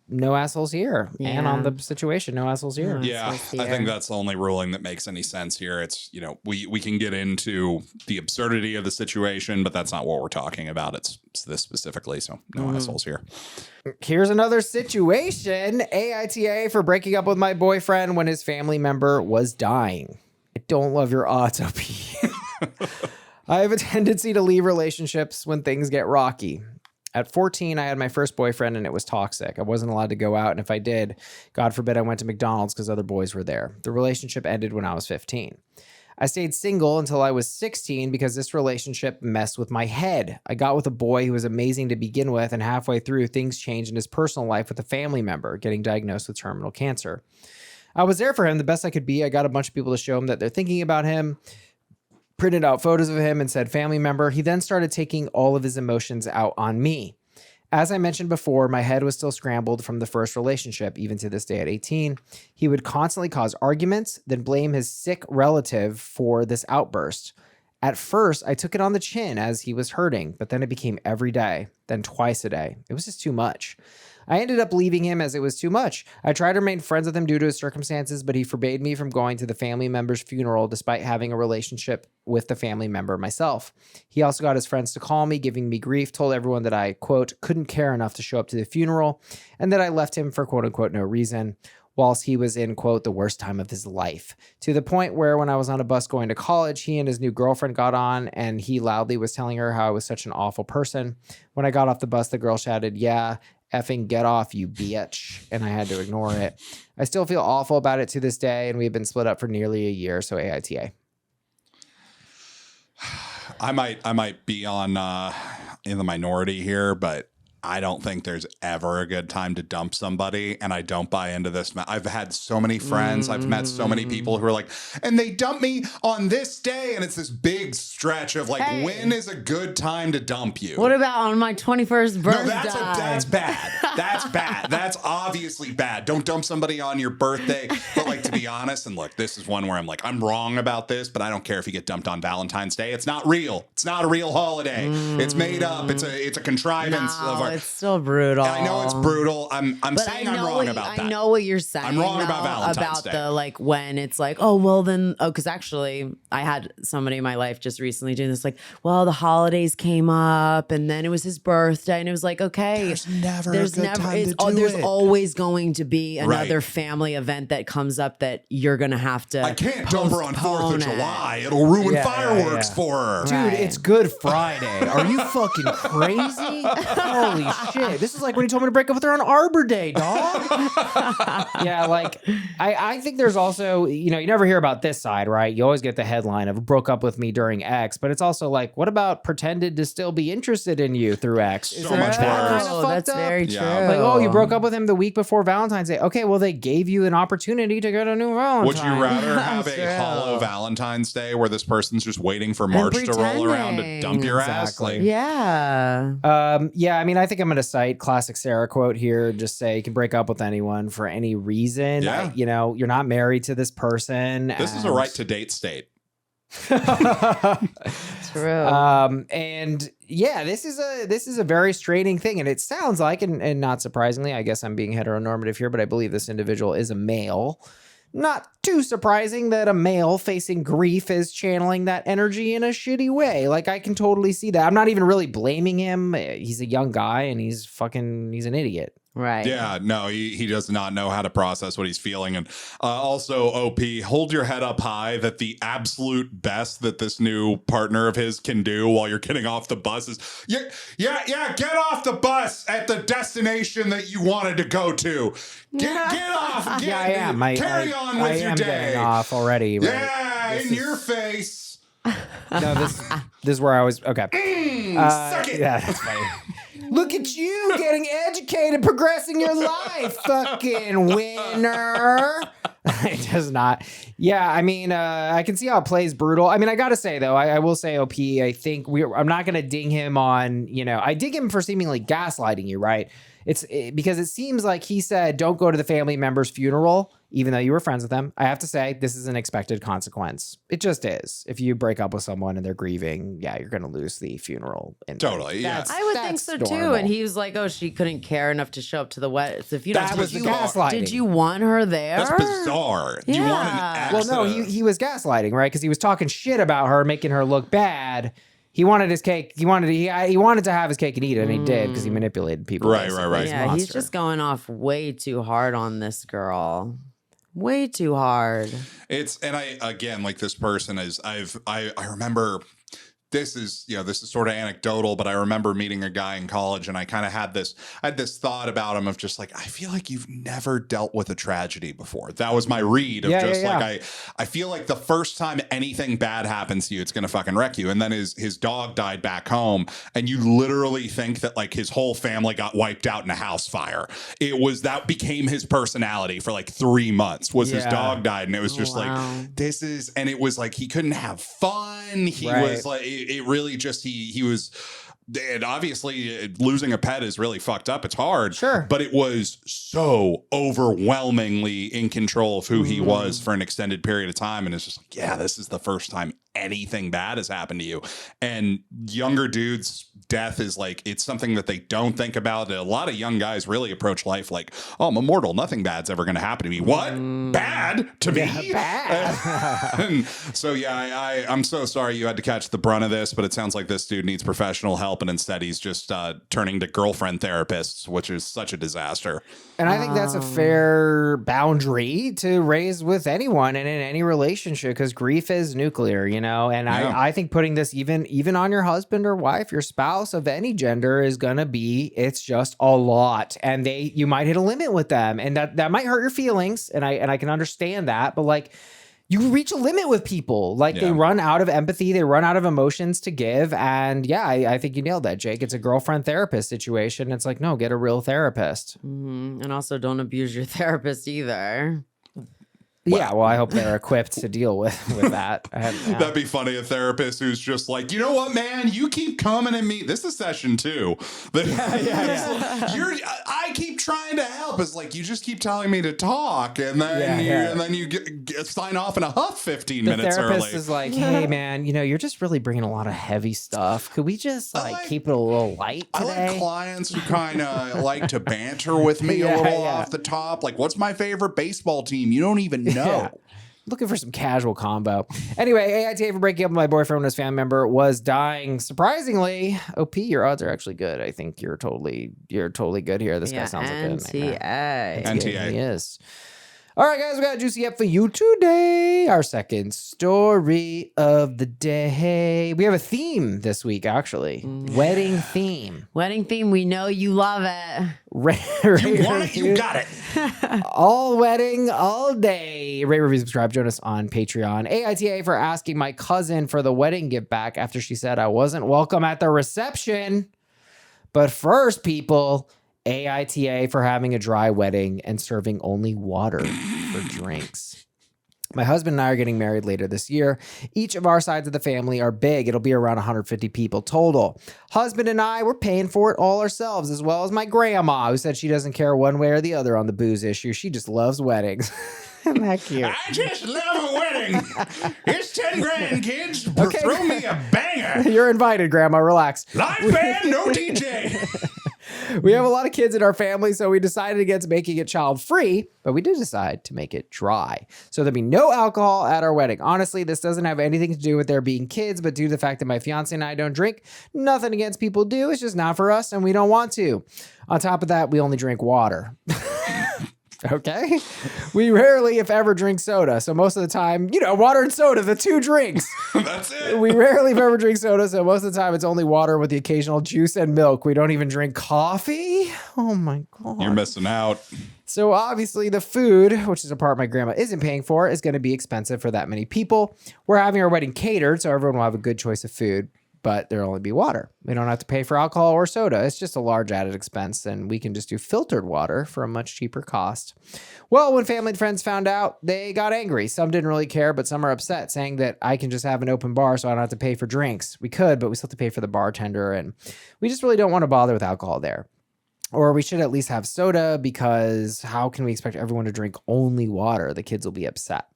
no assholes here. Yeah. And on the situation, no assholes here. Yeah, I think that's the only ruling that makes any sense here. It's, you know, we can get into the absurdity of the situation, but that's not what we're talking about. It's this specifically. So no assholes here. Here's another situation. AITA for breaking up with my boyfriend when his family member was dying. I don't love your odds, OP. I have a tendency to leave relationships when things get rocky. At 14, I had my first boyfriend and it was toxic. I wasn't allowed to go out, and if I did, God forbid I went to McDonald's because other boys were there. The relationship ended when I was 15. I stayed single until I was 16 because this relationship messed with my head. I got with a boy who was amazing to begin with, and halfway through, things changed in his personal life with a family member getting diagnosed with terminal cancer. I was there for him the best I could be. I got a bunch of people to show him that they're thinking about him, printed out photos of him and said family member. He then started taking all of his emotions out on me. As I mentioned before, my head was still scrambled from the first relationship, even to this day at 18. He would constantly cause arguments, then blame his sick relative for this outburst. At first, I took it on the chin as he was hurting, but then it became every day, then twice a day. It was just too much. I ended up leaving him as it was too much. I tried to remain friends with him due to his circumstances, but he forbade me from going to the family member's funeral despite having a relationship with the family member myself. He also got his friends to call me, giving me grief, told everyone that I, quote, couldn't care enough to show up to the funeral, and that I left him for, quote unquote, no reason, whilst he was in, quote, the worst time of his life. To the point where when I was on a bus going to college, he and his new girlfriend got on, and he loudly was telling her how I was such an awful person. When I got off the bus, the girl shouted, yeah, effing get off, you bitch. And I had to ignore it. I still feel awful about it to this day, and we've been split up for nearly a year, so AITA. I might be on in the minority here, but I don't think there's ever a good time to dump somebody, and I don't buy into this. I've had so many friends, I've met so many people who are like, and they dump me on this day, and it's this big stretch of like, Hey. when is a good time to dump you? What about on my 21st birthday? No, that's bad. That's bad. That's obviously bad. Don't dump somebody on your birthday. But like, to be honest, and look, this is one where I'm like, I'm wrong about this, but I don't care if you get dumped on Valentine's Day. It's not real. It's not a real holiday. It's made up. It's a contrivance of our. It's still brutal. I know it's brutal. I'm saying I'm wrong about that. I know what you're saying. I'm wrong about Valentine's about Day. the like when it's like, oh well, then because actually I had somebody in my life just recently doing this, like, well, the holidays came up and then it was his birthday, and it was like, okay, There's never a good time to do there's it. always going to be another Right. family event that comes up that you're gonna have to. I can't dump her on 4th postpone of it. July. It'll ruin Yeah, fireworks yeah. for her. Dude, Right. it's Good Friday. Are you fucking crazy? Holy shit. This is like when he told me to break up with her on Arbor Day, dog. Yeah, like, I think there's also, you never hear about this side, right? You always get the headline of broke up with me during X, but it's also like, what about pretended to still be interested in you through X? Is So much that worse. kind of fucked That's up? very true. Yeah. Like, oh, you broke up with him the week before Valentine's Day. Okay, well, they gave you an opportunity to get a new Valentine. Would you rather have That's a true. hollow Valentine's Day where this person's just waiting for March to roll around to dump your ass? Exactly. Like, Yeah. Yeah, I mean, I think I'm going to cite classic Sarah quote here. Just say you can break up with anyone for any reason. Yeah. You're not married to this person. this is a right to date state. True. And yeah, this is a very straining thing, and it sounds like, and not surprisingly, I guess I'm being heteronormative here, but I believe this individual is a male. Not too surprising that a male facing grief is channeling that energy in a shitty way. Like, I can totally see that. I'm not even really blaming him. He's a young guy and he's an idiot. Right. Yeah, no, he does not know how to process what he's feeling. And also, OP, hold your head up high that the absolute best that this new partner of his can do while you're getting off the bus is, yeah, get off the bus at the destination that you wanted to go to. Get off. Yeah, I am. Carry on with I your am day. getting off already. Right? Yeah, This in is- your face. No, this is where I was. Okay. Suck it. Yeah, that's funny. Look at you getting educated, progressing your life, fucking winner. It does not. Yeah, I mean, I can see how it plays brutal. I mean, I gotta say though, I will say, OP, I think I'm not gonna ding him on, I dig him for seemingly gaslighting you, right? Because it seems like he said, don't go to the family member's funeral, even though you were friends with them. I have to say, this is an expected consequence. It just is. If you break up with someone and they're grieving, yeah, you're going to lose the funeral. Totally, yeah. I would think so too. And he was like, "Oh, she couldn't care enough to show up to the wedding." So if you That was the gaslighting. Did you want her there? That's bizarre. You want an Yeah. ex Well, no, he was gaslighting, right? Because he was talking shit about her, making her look bad. He wanted his cake. He wanted to have his cake and eat it, and he did because he manipulated people. Right, basically. right. He's a Yeah, he's monster. just going off way too hard on this girl. Way too hard. It's, and I, again, like, this person is, I remember this is sort of anecdotal, but I remember meeting a guy in college, and I kind of had this thought about him of just like, I feel like you've never dealt with a tragedy before. That was my read of like, I feel like the first time anything bad happens to you, it's going to fucking wreck you. And then his dog died back home, and you literally think that like his whole family got wiped out in a house fire. That became his personality for like 3 months, was his dog died. And it was just like, and it was like, he couldn't have fun. He was like, it really just, he was, and obviously losing a pet is really fucked up. It's hard. Sure. But it was so overwhelmingly in control of who he was for an extended period of time. And it's just like, yeah, this is the first time anything bad has happened to you. And younger dudes' death is like, it's something that they don't think about. A lot of young guys really approach life like, oh, I'm immortal. Nothing bad's ever going to happen to me. What? Bad to me? Bad. So yeah, I'm so sorry you had to catch the brunt of this, but it sounds like this dude needs professional help, and instead he's just turning to girlfriend therapists, which is such a disaster. And I think that's a fair boundary to raise with anyone and in any relationship, because grief is nuclear, you know? And I think putting this even on your husband or wife, your spouse of any gender, is going to be, it's just a lot. And you might hit a limit with them, and that might hurt your feelings. And I can understand that, but like, you reach a limit with people. Like they run out of empathy. They run out of emotions to give. And yeah, I think you nailed that, Jake. It's a girlfriend therapist situation. It's like, no, get a real therapist. And also don't abuse your therapist either. Well, I hope they're equipped to deal with that. That'd be funny. A therapist who's just like, you know what, man, you keep coming at me. This is session 2. I keep trying to help. It's like, you just keep telling me to talk, and then you get sign off in a huff 15 minutes early. The therapist is like, hey, man, you're just really bringing a lot of heavy stuff. Could we just keep it a little light today? I like clients who kind of like to banter with me a little off the top. Like, what's my favorite baseball team? You don't even know. Looking for some casual combo. Anyway, AITA for breaking up with my boyfriend when his family member was dying. Surprisingly, OP, your odds are actually good. I think you're totally good here. This guy sounds like a NTA. He is. All right, guys, we got a juicy up for you today. Our second story of the day. We have a theme this week, actually. Wedding theme. Wedding theme. We know you love it. You want it, you got it. All wedding, all day. Rate, review, subscribe. Join us on Patreon. AITA for asking my cousin for the wedding gift back after she said I wasn't welcome at the reception. But first, people, AITA for having a dry wedding and serving only water for drinks. My husband and I are getting married later this year. Each of our sides of the family are big. It'll be around 150 people total. Husband and I, we're paying for it all ourselves, as well as my grandma, who said she doesn't care one way or the other on the booze issue. She just loves weddings. Isn't that cute? I just love a wedding. Here's 10 grand, kids. Throw me a banger. You're invited, Grandma. Relax. Live band, no DJ. We have a lot of kids in our family, so we decided against making it child-free, but we did decide to make it dry. So there'll be no alcohol at our wedding. Honestly, this doesn't have anything to do with there being kids, but due to the fact that my fiance and I don't drink, nothing against people do. It's just not for us, and we don't want to. On top of that, we only drink water. Okay? We rarely, if ever, drink soda. So most of the time, water and soda, the 2 drinks. That's it. We rarely, if ever, drink soda. So most of the time, it's only water with the occasional juice and milk. We don't even drink coffee. Oh, my God. You're missing out. So obviously the food, which is a part my grandma isn't paying for, is going to be expensive for that many people. We're having our wedding catered, so everyone will have a good choice of food. But there'll only be water. We don't have to pay for alcohol or soda. It's just a large added expense, and we can just do filtered water for a much cheaper cost. Well, when family and friends found out, they got angry. Some didn't really care, but some are upset, saying that I can just have an open bar so I don't have to pay for drinks. We could, but we still have to pay for the bartender, and we just really don't want to bother with alcohol there. Or we should at least have soda, because how can we expect everyone to drink only water? The kids will be upset.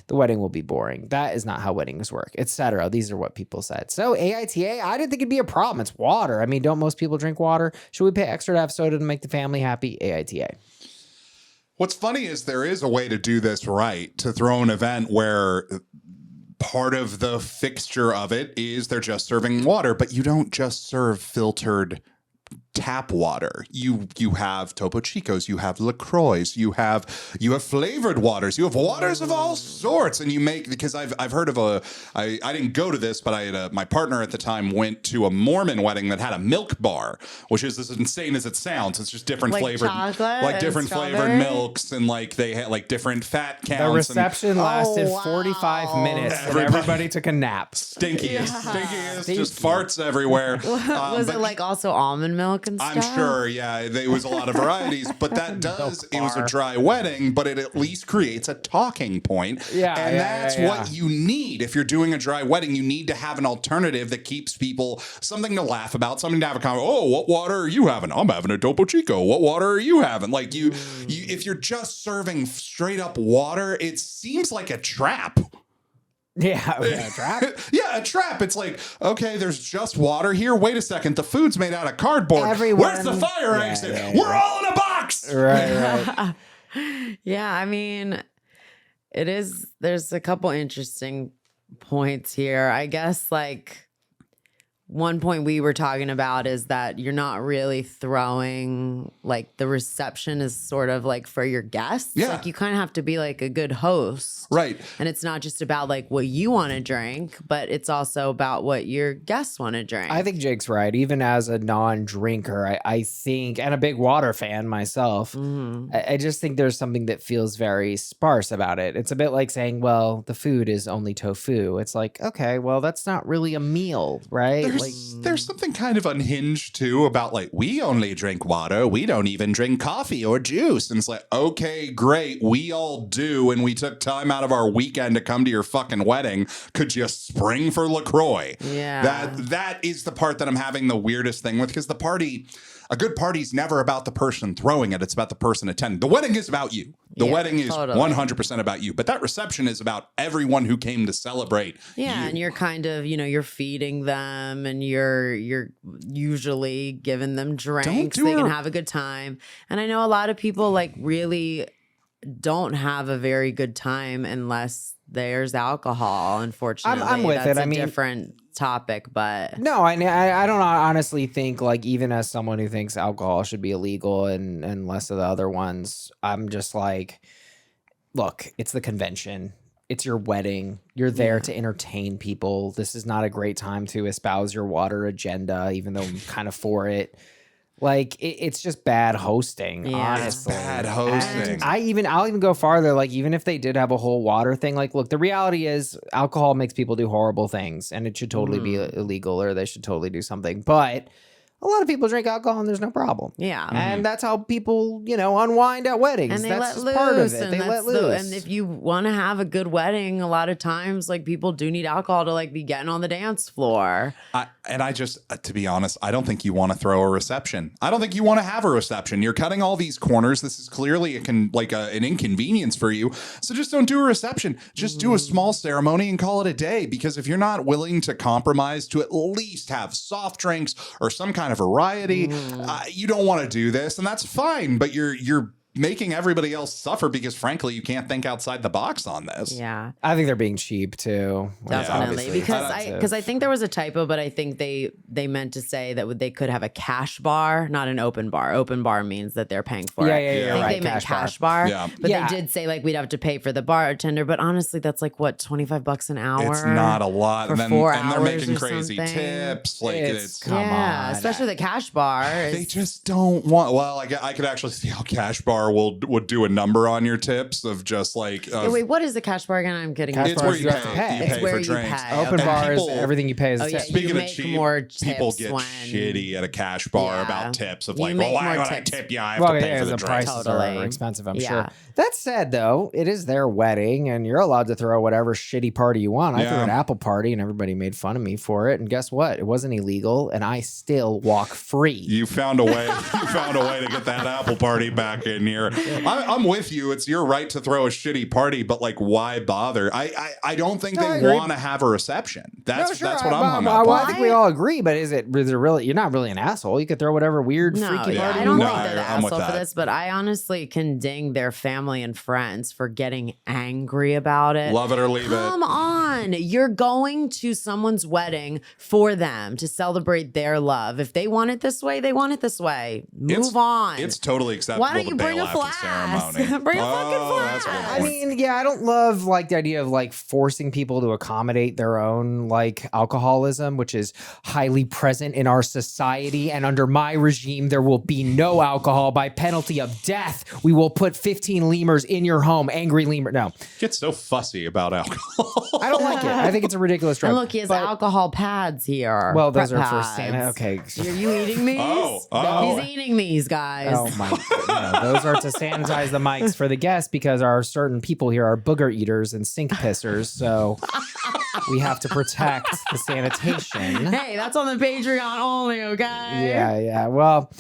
The wedding will be boring. That is not how weddings work, etc. These are what people said. So AITA, I didn't think it'd be a problem. It's water. I mean, don't most people drink water? Should we pay extra to have soda to make the family happy? AITA. What's funny is there is a way to do this right, to throw an event where part of the fixture of it is they're just serving water, but you don't just serve filtered tap water. You have Topo Chicos, you have LaCroix, you have flavored waters, you have waters of all sorts, and you make, because I've heard of I didn't go to this, but I had my partner at the time went to a Mormon wedding that had a milk bar, which is as insane as it sounds. It's just different Like flavored, chocolate like and different flavored strawberry? milks, and like they had like different fat counts. The reception lasted wow. 45 minutes, and everybody took a nap. Stinkiest, just farts everywhere. Was it like also almond milk and stuff? I'm sure, yeah, there was a lot of varieties, but that does, it was a dry wedding, but it at least creates a talking point. Yeah, and yeah, that's yeah, what you need. If you're doing a dry wedding, you need to have an alternative that keeps people something to laugh about, something to have a comment. Oh, what water are you having? I'm having a Topo Chico. What water are you having? Like you if you're just serving straight up water, it seems like a trap. Yeah, a trap. Yeah, a trap. It's like, okay, there's just water here. Wait a second, the food's made out of cardboard. Everyone- Where's the fire exit? We're all in a box. Right. Yeah, I mean, there's a couple interesting points here. I guess like one point we were talking about is that you're not really throwing, like the reception is sort of like for your guests. Yeah. Like you kind of have to be like a good host. Right. And it's not just about like what you want to drink, but it's also about what your guests want to drink. I think Jake's right. Even as a non-drinker, I think, and a big water fan myself, I just think there's something that feels very sparse about it. It's a bit like saying, well, the food is only tofu. It's like, okay, well, that's not really a meal, right? There's something kind of unhinged too about like, we only drink water. We don't even drink coffee or juice. And it's like, okay, great. We all do. And we took time out of our weekend to come to your fucking wedding. Could you spring for LaCroix? Yeah. That is the part that I'm having the weirdest thing with, because a good party's never about the person throwing it. It's about the person attending. The wedding is about you. The wedding is totally. 100% about you. But that reception is about everyone who came to celebrate Yeah, you. and you're kind of, you're feeding them and you're usually giving them drinks. They can have a good time. And I know a lot of people like really don't have a very good time unless there's alcohol, unfortunately. I'm with That's it. a I mean, different topic, but no, I don't honestly think, like, even as someone who thinks alcohol should be illegal and less of the other ones, I'm just like, look, it's the convention. It's your wedding. You're there to entertain people. This is not a great time to espouse your water agenda, even though I'm kind of for it. Like, it's just bad hosting, honestly. Bad hosting. And I'll even go farther. Like, even if they did have a whole water thing, like, look, the reality is alcohol makes people do horrible things, and it should totally be illegal, or they should totally do something. But a lot of people drink alcohol and there's no problem. yeah. And that's how people, unwind at weddings. And they that's let just loose. part of it. And They let that's loose. and if you want to have a good wedding, a lot of times, like people do need alcohol to like be getting on the dance floor. To be honest, I don't think you want to throw a reception. I don't think you want to have a reception. You're cutting all these corners. This is clearly an inconvenience for you. So just don't do a reception. Just do a small ceremony and call it a day. Because if you're not willing to compromise to at least have soft drinks or some kind of variety, you don't want to do this, and that's fine. But you're making everybody else suffer because, frankly, you can't think outside the box on this. Yeah. I think they're being cheap too. Definitely, obviously. because I think there was a typo, but I think they meant to say that they could have a cash bar, not an open bar. Open bar means that they're paying for it. Yeah, I think right. they meant Cash bar. cash bar. Yeah. But Yeah. they did say like we'd have to pay for the bartender. But honestly, that's like what, $25 an hour? It's not a lot. for And then 4 and they're hours making or crazy something. tips. Like it's Come yeah, on. especially the cash bar. they just don't want. Well, I could actually see how Cash Bar would do a number on your tips of just like. Wait, what is the cash bar again? I'm getting Cash It's bar where is you you have to pay. pay. You It's pay where for you drinks. pay. Open Okay. bar is people- everything you pay is a Oh, yeah, tip. you Speaking of make cheap, more people tips get when- shitty at a cash bar Yeah. about tips of You like, make well, why more would I tips. tip you? I have Well, to pay yeah, for the the drinks. prices Totally. are expensive, I'm Yeah. sure. That said, though, it is their wedding, and you're allowed to throw whatever shitty party you want. I threw Yeah. an apple party, and everybody made fun of me for it. And guess what? It wasn't illegal, and I still walk free. You found a way. You found a way to get that apple party back in here. here. I'm with you. It's your right to throw a shitty party, but like, why bother? I don't think they want to have a reception. That's what I'm hung up on. I think we all agree, but is it really? You're not really an asshole. You could throw whatever weird freaky party. I you don't want. think they're the asshole for this, but I honestly can ding their family and friends for getting angry about it. Love it or leave it. Come on. You're going to someone's wedding for them to celebrate their love. If they want it this way, they want it this way. Move on. It's totally acceptable. Why don't you bring a flask? Bring a fucking flask. I mean, yeah, I don't love like the idea of like forcing people to accommodate their own like alcoholism, which is highly present in our society. And under my regime, there will be no alcohol by penalty of death. We will put 15 lemurs in your home. Angry lemur. No. Get so fussy about alcohol. I don't like it. I think it's a ridiculous drug. And look, he has alcohol pads here. Well, those Prep are for pads. Santa. Okay. Are you eating these? Oh. He's eating these, guys. Oh my! No, those are to sanitize the mics for the guests because our certain people here are booger eaters and sink pissers. So we have to protect the sanitation. Hey, that's on the Patreon only, okay? Yeah. Well,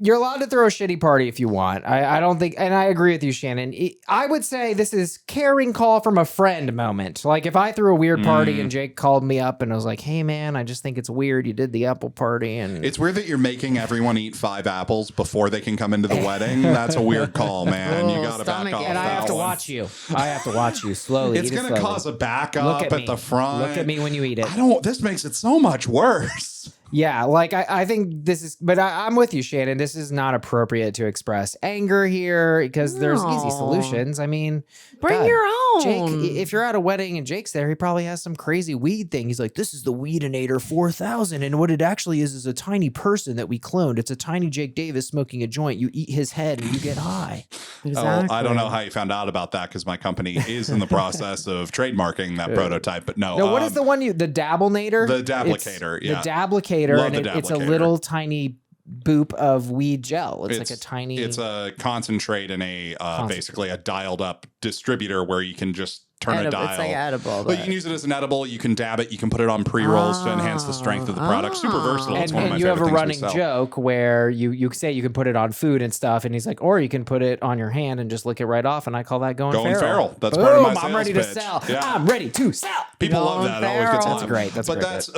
you're allowed to throw a shitty party if you want. I don't think, and I agree with you, Shannon. I would say this is caring call from a friend moment. Like if I threw a weird party and Jake called me up and was like, "Hey man, I just think it's weird you did the apple party," and it's weird that you're making everyone eat 5 apples before they can come into the wedding. That's a weird call, man. You got to back off. And I have to watch you. I have to watch you slowly. It's going to cause a backup at the front. Look at me when you eat it. This makes it so much worse. Yeah, like I think this is, but I'm with you, Shannon. This is not appropriate to express anger here because there's easy solutions. I mean, bring your own. Jake, if you're at a wedding and Jake's there, he probably has some crazy weed thing. He's like, this is the Weedinator 4000. And what it actually is a tiny person that we cloned. It's a tiny Jake Davis smoking a joint. You eat his head and you get high. Exactly. I don't know how you found out about that because my company is in the process of trademarking that prototype. But no. No, what is the one the Dabblenator? The Dabblicator, yeah. The Dabblicator. Love And the it's a Dabblicator. little tiny boop of weed gel. It's like a tiny. It's a concentrate in a basically a dialed up distributor where you can just turn a dial. It's like edible. But you can use it as an edible. You can dab it. You can put it on pre-rolls to enhance the strength of the product. Super versatile. It's one of my and you favorite have a things running we sell. joke where you say you can put it on food and stuff, and he's like, or you can put it on your hand and just lick it right off, and I call that going feral. That's Boom, part of my sales I'm ready pitch. to sell. Yeah. I'm ready to sell. People love Going that. It always gets feral. love. Great. That's but great.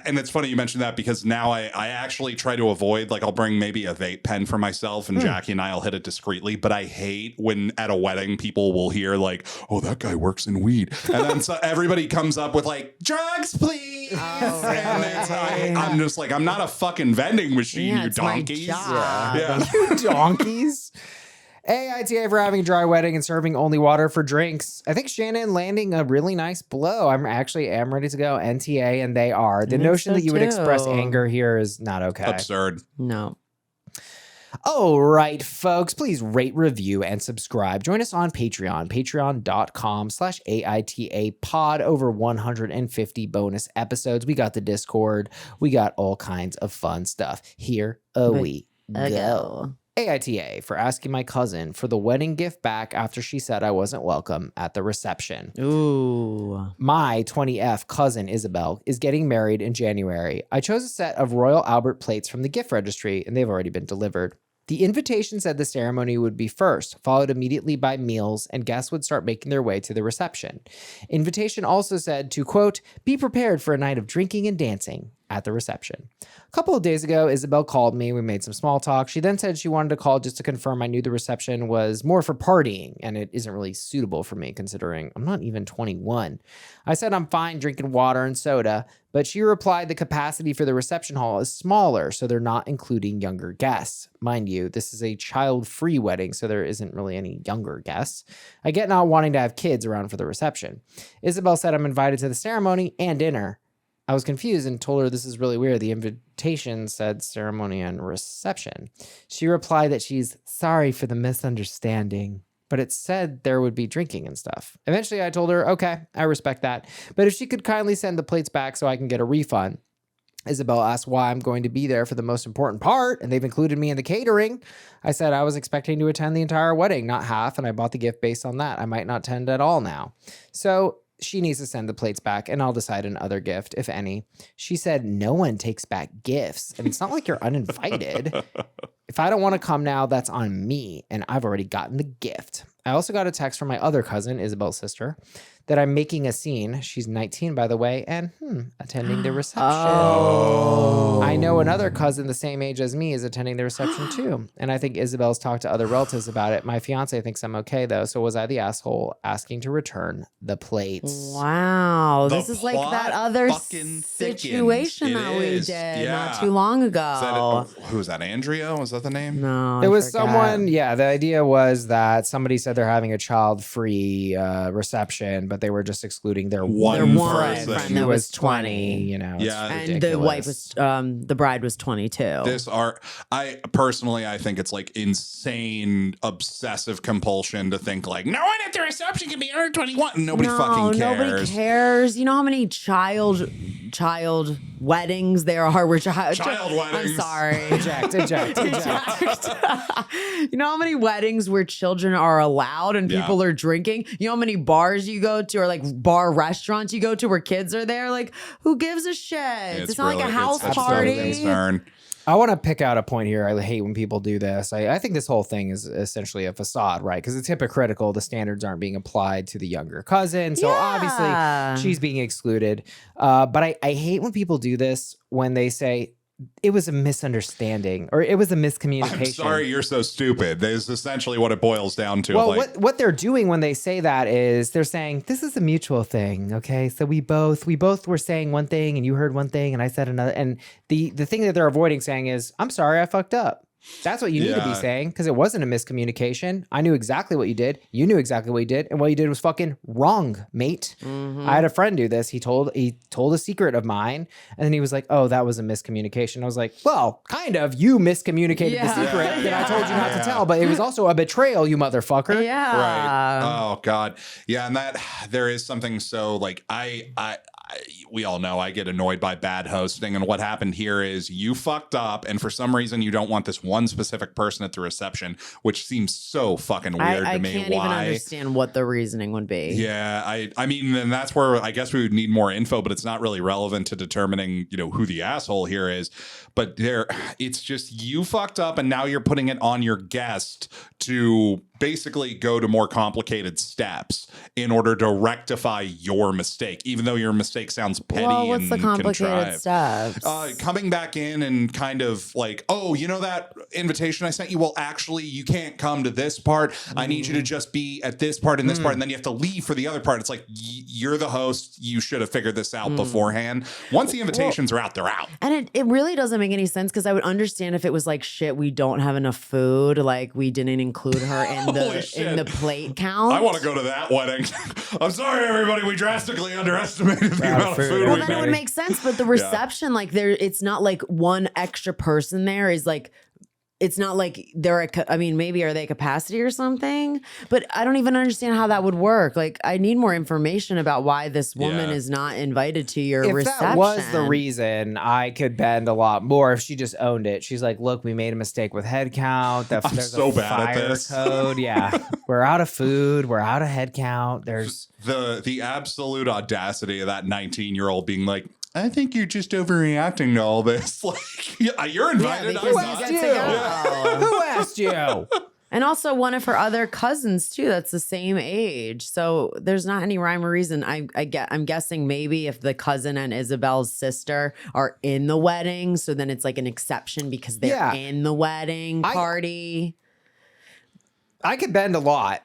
And it's funny you mentioned that because now I actually try to avoid, like I'll bring maybe a vape pen for myself and Jackie and I'll hit it discreetly, but I hate when at a wedding people will hear like, oh, that guy works in weed. And then so everybody comes up with like, drugs, please. And I'm just like, I'm not a fucking vending machine, you it's my donkeys. job. Yeah. You donkeys. AITA for having a dry wedding and serving only water for drinks. I think Shannon landing a really nice blow. I'm ready to go NTA, and they are. The notion so that you would express too. anger here is not okay. Absurd. No. All right, folks, please rate, review, and subscribe. Join us on Patreon, patreon.com/AITA pod. Over 150 bonus episodes. We got the Discord. We got all kinds of fun stuff. Here we go. AITA for asking my cousin for the wedding gift back after she said I wasn't welcome at the reception. Ooh. My 20F cousin Isabel is getting married in January. I chose a set of Royal Albert plates from the gift registry, and they've already been delivered. The invitation said the ceremony would be first, followed immediately by meals, and guests would start making their way to the reception. Invitation also said to, quote, be prepared for a night of drinking and dancing at the reception. A couple of days ago, Isabel called me. We made some small talk. She then said she wanted to call just to confirm I knew the reception was more for partying, and it isn't really suitable for me considering I'm not even 21. I said I'm fine drinking water and soda, but she replied the capacity for the reception hall is smaller, so they're not including younger guests. Mind you, this is a child-free wedding, so there isn't really any younger guests. I get not wanting to have kids around for the reception. Isabel said I'm invited to the ceremony and dinner. I was confused and told her this is really weird. The invitation said ceremony and reception. She replied that she's sorry for the misunderstanding, but it said there would be drinking and stuff. Eventually, I told her, okay, I respect that, but if she could kindly send the plates back so I can get a refund. Isabel asked why I'm going to be there for the most important part, and they've included me in the catering. I said I was expecting to attend the entire wedding, not half, and I bought the gift based on that. I might not attend at all now. So she needs to send the plates back, and I'll decide another gift, if any. She said no one takes back gifts, and it's not like you're uninvited. If I don't want to come now, that's on me, and I've already gotten the gift. I also got a text from my other cousin, Isabel's sister, that I'm making a scene. She's 19, by the way, and attending the reception. Oh. I know another cousin the same age as me is attending the reception too, and I think Isabel's talked to other relatives about it. My fiance thinks I'm okay though, so was I the asshole asking to return the plates? Wow, The this is like plot that other fucking situation thickens. that It we is, did yeah. not too long ago. Who was that? Andrea? Was that the name? No, There I was forget. someone, yeah, the idea was that somebody said they're having a child-free reception, but they were just excluding their One one person. friend who that was was 20. you know. Yeah. it's And the wife ridiculous. was, the bride was 22. I personally, I think it's like insane obsessive compulsion to think like no one at the reception can be under 21. Nobody fucking cares. Nobody cares. You know how many child weddings there are? Where Child I'm weddings. sorry. Eject. You know how many weddings where children are allowed and Yeah. people are drinking? You know how many bars you go to or like bar restaurants you go to where kids are there? Like, who gives a shit? It's not like a house it's party. a concern. I want to pick out a point here. I hate when people do this. I think this whole thing is essentially a facade, right? Because it's hypocritical. The standards aren't being applied to the younger cousin. So Yeah. obviously she's being excluded. But I hate when people do this when they say, it was a misunderstanding or it was a miscommunication. I'm sorry you're so stupid. That is essentially what it boils down to. Well, like, what they're doing when they say that is they're saying this is a mutual thing. Okay, so we both were saying one thing and you heard one thing and I said another. And the thing that they're avoiding saying is, I'm sorry, I fucked up. That's what you need to be Yeah. saying because it wasn't a miscommunication. I knew exactly what you did. You knew exactly what you did, and what you did was fucking wrong, mate. I had a friend do this. He told a secret of mine, and then he was like, "Oh, that was a miscommunication." I was like, "Well, kind of. You miscommunicated the Yeah. secret that I told you not Yeah. to tell, but it was also a betrayal, you motherfucker." Yeah. right. Oh God. Yeah. And that there is something so like we all know I get annoyed by bad hosting. And what happened here is you fucked up. And for some reason, you don't want this one specific person at the reception, which seems so fucking weird I to me. can't even understand what the reasoning would be. Yeah, I mean, and that's where I guess we would need more info, but it's not really relevant to determining, who the asshole here is. But it's just you fucked up, and now you're putting it on your guest to basically go to more complicated steps in order to rectify your mistake, even though your mistake sounds petty Well, what's and the complicated contrived. steps? Coming back in and kind of like, oh, that invitation I sent you? Well, actually, you can't come to this part. I need you to just be at this part and this part, and then you have to leave for the other part. It's like, you're the host. You should have figured this out beforehand. Once the invitations are out, they're out. And it really doesn't make any sense because I would understand if it was like, shit, we don't have enough food. Like, we didn't include her in Holy shit. the plate count. I want to go to that wedding. I'm sorry, everybody. We drastically underestimated the Out of amount of food. food Well, we then it would made. make sense. But the reception, like, it's not like one extra person there is like, it's not like maybe are they capacity or something? But I don't even understand how that would work. Like, I need more information about why this woman Yeah. is not invited to your If reception. that was the reason, I could bend a lot more if she just owned it. She's like, look, we made a mistake with head count. There's so a bad at fire this. code. Yeah. We're out of food. We're out of head count. There's The absolute audacity of that 19-year-old being like, I think you're just overreacting to all this. Like, you're invited. because I'm you not. get to go. who asked you? And also one of her other cousins too. That's the same age, so there's not any rhyme or reason. I'm guessing maybe if the cousin and Isabel's sister are in the wedding, so then it's like an exception because they're Yeah. in the wedding party. I could bend a lot.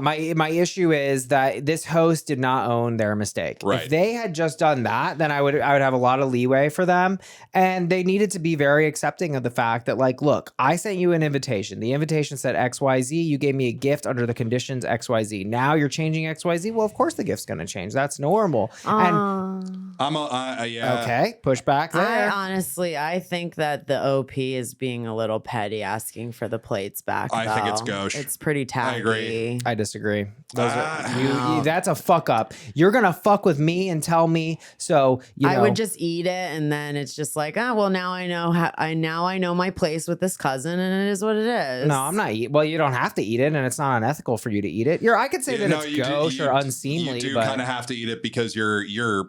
My issue is that this host did not own their mistake. Right. If they had just done that, then I would have a lot of leeway for them. And they needed to be very accepting of the fact that, like, look, I sent you an invitation. The invitation said XYZ. You gave me a gift under the conditions XYZ. Now you're changing XYZ. Well, of course the gift's going to change. That's normal. And Yeah. okay, push back there. I think that the OP is being a little petty, asking for the plates back. I think it's though. gauche. It's pretty tacky. I agree. I disagree. Those Ah. are, that's a fuck up. You're gonna fuck with me and tell me. So I would just eat it, and then it's just like, well, now I know I know my place with this cousin, and it is what it is. No, I'm not eating. Well, you don't have to eat it, and it's not unethical for you to eat it. I could say that it's gauche or unseemly, You do but kind of have to eat it because you're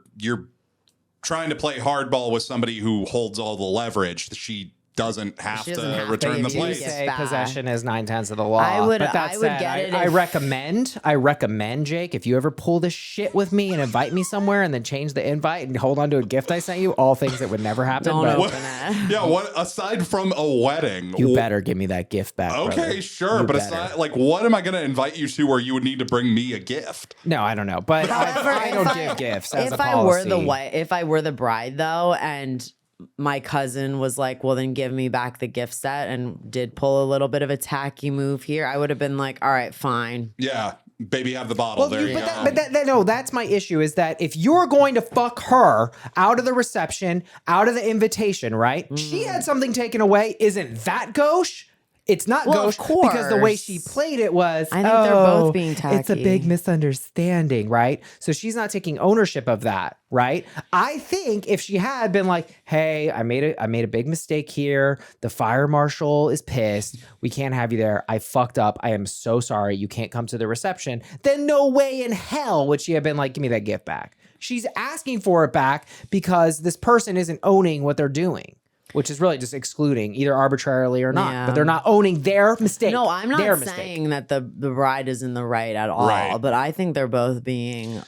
trying to play hardball with somebody who holds all the leverage. She doesn't have She doesn't to have to return the give you a plates. gift Say back. possession is 9/10 of the law. I would- but that I would said, get it I if- recommend, Jake, if you ever pull this shit with me and invite me somewhere and then change the invite and hold on to a gift I sent you, all things that would never happen. Don't but open it. Yeah, what aside from a wedding? you better give me that gift back. Okay, brother. sure, You but better. aside, like, what am I going to invite you to where you would need to bring me a gift? No, I don't know. But However, I if don't I- give gifts as If a I policy. if I were the bride though, and my cousin was like, well, then give me back the gift set, and did pull a little bit of a tacky move here, I would have been like, all right, fine. Yeah, baby, have the bottle. Well, there you go. no, that's my issue is that if you're going to fuck her out of the reception, out of the invitation, right? She had something taken away. Isn't that gauche? It's not Well, of gauche because the way course. she played it was, I think they're both being It's a tacky. big misunderstanding, right? So she's not taking ownership of that, right? I think if she had been like, hey, I made a big mistake here. The fire marshal is pissed. We can't have you there. I fucked up. I am so sorry. You can't come to the reception. Then no way in hell would she have been like, give me that gift back. She's asking for it back because this person isn't owning what they're doing. Which is really just excluding either arbitrarily or not, Yeah. but they're not owning their mistake. No, I'm their not mistake. saying that the bride is in the right at all, Right. but I think they're both being.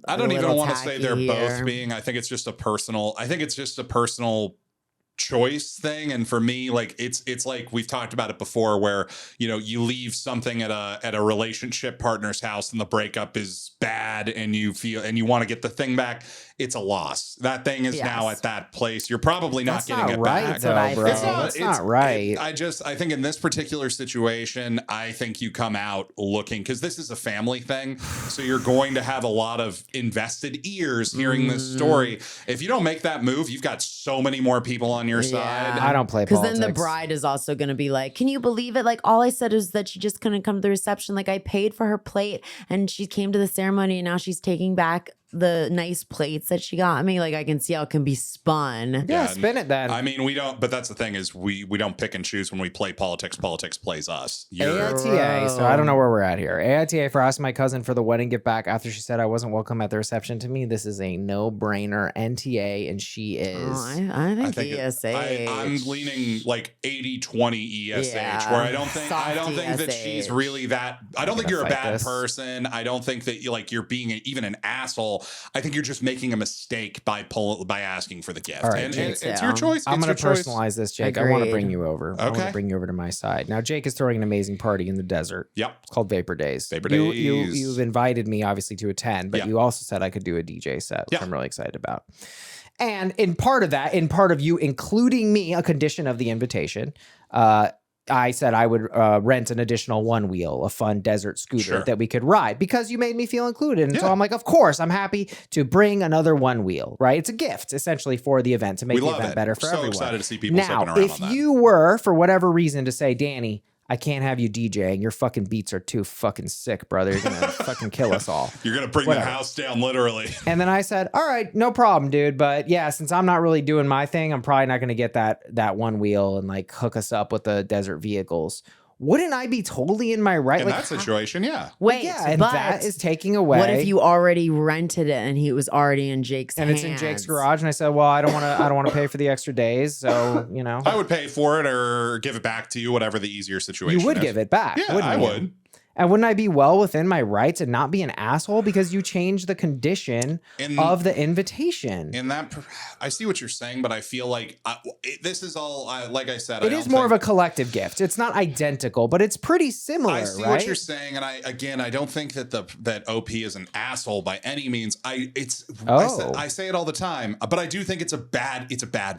I don't a even little want to say they're tacky both here. being. I think it's just a personal choice thing. And for me, like it's like we've talked about it before, where you leave something at a relationship partner's house and the breakup is bad, and you want to get the thing back. It's a loss. That thing is now Yes. at that place. You're probably not That's getting not it right, back. though, what I bro. think. That's not right. I think in this particular situation, I think you come out looking, because this is a family thing. So you're going to have a lot of invested ears hearing this story. If you don't make that move, you've got so many more people on your side. I don't play Because politics. then the bride is also going to be like, can you believe it? Like, all I said is that she just couldn't come to the reception. Like, I paid for her plate and she came to the ceremony, and now she's taking back the nice plates that she got me. Like, I can see how it can be spun. Yeah, spin it then. I mean, we don't, but that's the thing is we don't pick and choose when we play politics. Politics plays us. AITA, so I don't know where we're at here. AITA for asking my cousin for the wedding gift back after she said I wasn't welcome at the reception. To me, this is a no-brainer. NTA, and she is. Oh, I think it- ESH. I'm leaning like 80-20 ESH, Yeah. where I don't think that Soft she's ESH. really that. I don't think gonna you're a fight bad this. person. I don't think that you're being even an asshole. I think you're just making a mistake by asking for the gift. All right, and Jake. it's your choice. I'm It's going to your choice. personalize this, Jake. I want to Agreed. bring you over. I want Okay. to bring you over to my side. Now, Jake is throwing an amazing party in the desert. Yep. It's called Vapor Days. Vapor You- Days. You've invited me, obviously, to attend, but Yeah. you also said I could do a DJ set, which Yeah. I'm really excited about. And in part of you including me, a condition of the invitation, I said I would rent an additional one wheel, a fun desert scooter Sure. that we could ride because you made me feel included. And so Yeah. I'm like, of course, I'm happy to bring another one wheel, right? It's a gift essentially for the event to make We the love event it. better for So everyone. excited to see people Now, stepping around if on that. you were, for whatever reason, to say, Danny, I can't have you DJing. Your fucking beats are too fucking sick, brother. You're going to fucking kill us all. You're gonna bring Whatever. the house down, literally. And then I said, all right, no problem, dude. But yeah, since I'm not really doing my thing, I'm probably not going to get that one wheel and like hook us up with the desert vehicles. Wouldn't I be totally in my right? In Like, that situation, yeah. Wait, yeah, and but that is taking away. what if you already rented it and he was already in Jake's and hands? it's in Jake's garage? And I said, well, I don't want to pay for the extra days, so you know, I would pay for it or give it back to you, whatever the easier situation you would is. give it back. Yeah, wouldn't I you? would. And wouldn't I be well within my rights and not be an asshole because you changed the condition of the invitation? In that, I see what you're saying, but I feel like this is all, like I said, It is more of a collective gift. It's not identical, but it's pretty similar. I see right? what you're saying, and I don't think that OP is an asshole by any means. I say it all the time, but I do think it's a bad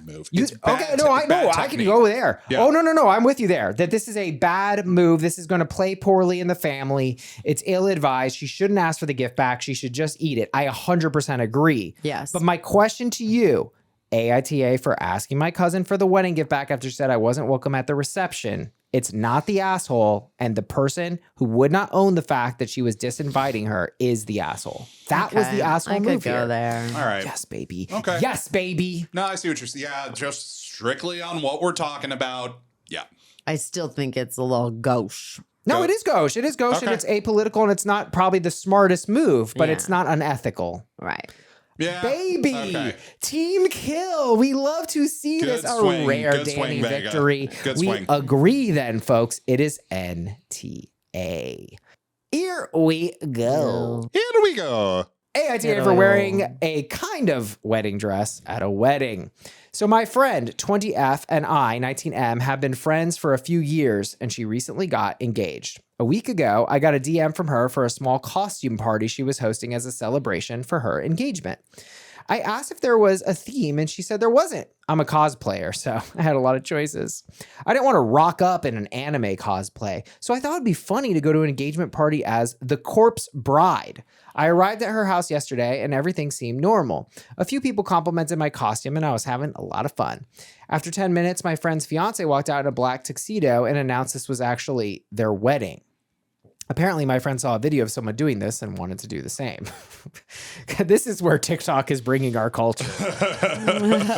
move. It's bad I can technique. go there. Yeah. Oh no, I'm with you there. That this is a bad move. This is going to play poorly in the family. It's ill-advised. She shouldn't ask for the gift back. She should just eat it. I 100% agree. Yes. But my question to you, AITA, for asking my cousin for the wedding gift back after she said I wasn't welcome at the reception. It's not the asshole, and the person who would not own the fact that she was disinviting her is the asshole. That was the asshole I move could go here. there. All right. Yes, baby. Okay. Yes, baby. No, I see what you're saying. Yeah, just strictly on what we're talking about. Yeah. I still think it's a little gauche. No, Go. it is gauche. It is gauche, and Okay. it's apolitical, and it's not probably the smartest move, but Yeah. it's not unethical. Right. Yeah. Baby, Okay. team kill. We love to see Good this. A swing. rare Good Danny swing, Vega. victory. Good we swing. agree then, folks. It is NTA. Here we go. Here we go. AITA for wearing a kind of wedding dress at a wedding. So my friend, 20F, and I, 19M, have been friends for a few years, and she recently got engaged. A week ago, I got a DM from her for a small costume party she was hosting as a celebration for her engagement. I asked if there was a theme, and she said there wasn't. I'm a cosplayer, so I had a lot of choices. I didn't want to rock up in an anime cosplay, so I thought it'd be funny to go to an engagement party as the corpse bride. I arrived at her house yesterday, and everything seemed normal. A few people complimented my costume, and I was having a lot of fun. After 10 minutes, my friend's fiance walked out in a black tuxedo and announced this was actually their wedding. Apparently, my friend saw a video of someone doing this and wanted to do the same. This is where TikTok is bringing our culture.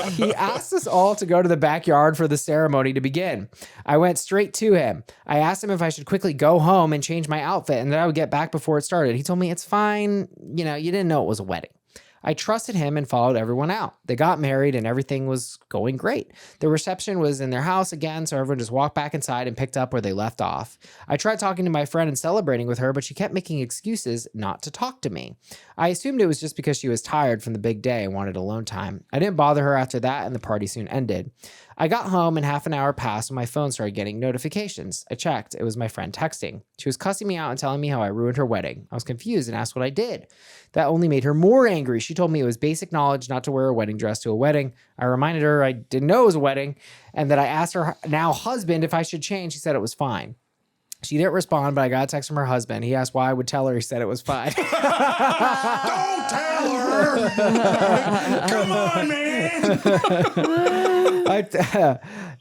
He asked us all to go to the backyard for the ceremony to begin. I went straight to him. I asked him if I should quickly go home and change my outfit and that I would get back before it started. He told me it's fine. You know, you didn't know it was a wedding. I trusted him and followed everyone out. They got married and everything was going great. The reception was in their house again, so everyone just walked back inside and picked up where they left off. I tried talking to my friend and celebrating with her, but she kept making excuses not to talk to me. I assumed it was just because she was tired from the big day and wanted alone time. I didn't bother her after that, and the party soon ended. I got home and half an hour passed when my phone started getting notifications. I checked. It was my friend texting. She was cussing me out and telling me how I ruined her wedding. I was confused and asked what I did. That only made her more angry. She told me it was basic knowledge not to wear a wedding dress to a wedding. I reminded her I didn't know it was a wedding and that I asked her now husband if I should change. She said it was fine. She didn't respond, but I got a text from her husband. He asked why I would tell her. He said it was fine. Don't tell her. Come on, man.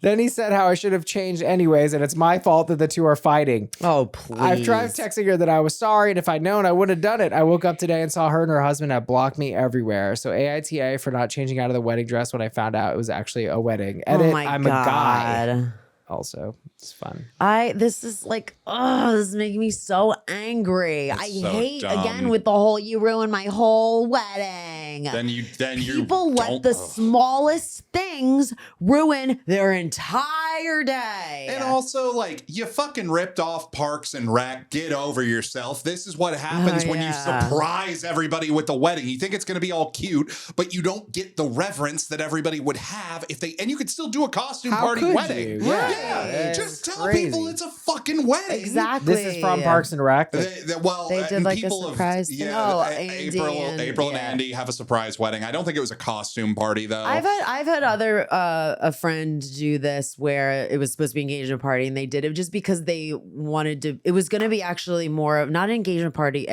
Then he said how I should have changed anyways, and it's my fault that the two are fighting. Oh, please. I've tried texting her that I was sorry, and if I'd known, I would have done it. I woke up today and saw her and her husband have blocked me everywhere. So AITA for not changing out of the wedding dress when I found out it was actually a wedding. Edit, oh my I'm God. a guy. Also, it's fun. This is like, this is making me so angry. I so hate dumb. again with the whole you ruined my whole wedding. Then you People let the smallest things ruin their entire day. And also, like, you fucking ripped off Parks and Rec. Get over yourself. This is what happens when you surprise everybody with the wedding. You think it's going to be all cute, but you don't get the reverence that everybody would have if they. And you could still do a costume party wedding. Yeah, just tell crazy. people it's a fucking wedding. Exactly. This is from Parks and Rec. They did like a surprise thing. Oh, April and Andy have a surprise wedding. I don't think it was a costume party though. I've had other a friend do this where it was supposed to be an engagement party and they did it just because they wanted to. It was going to be actually more of not an engagement party,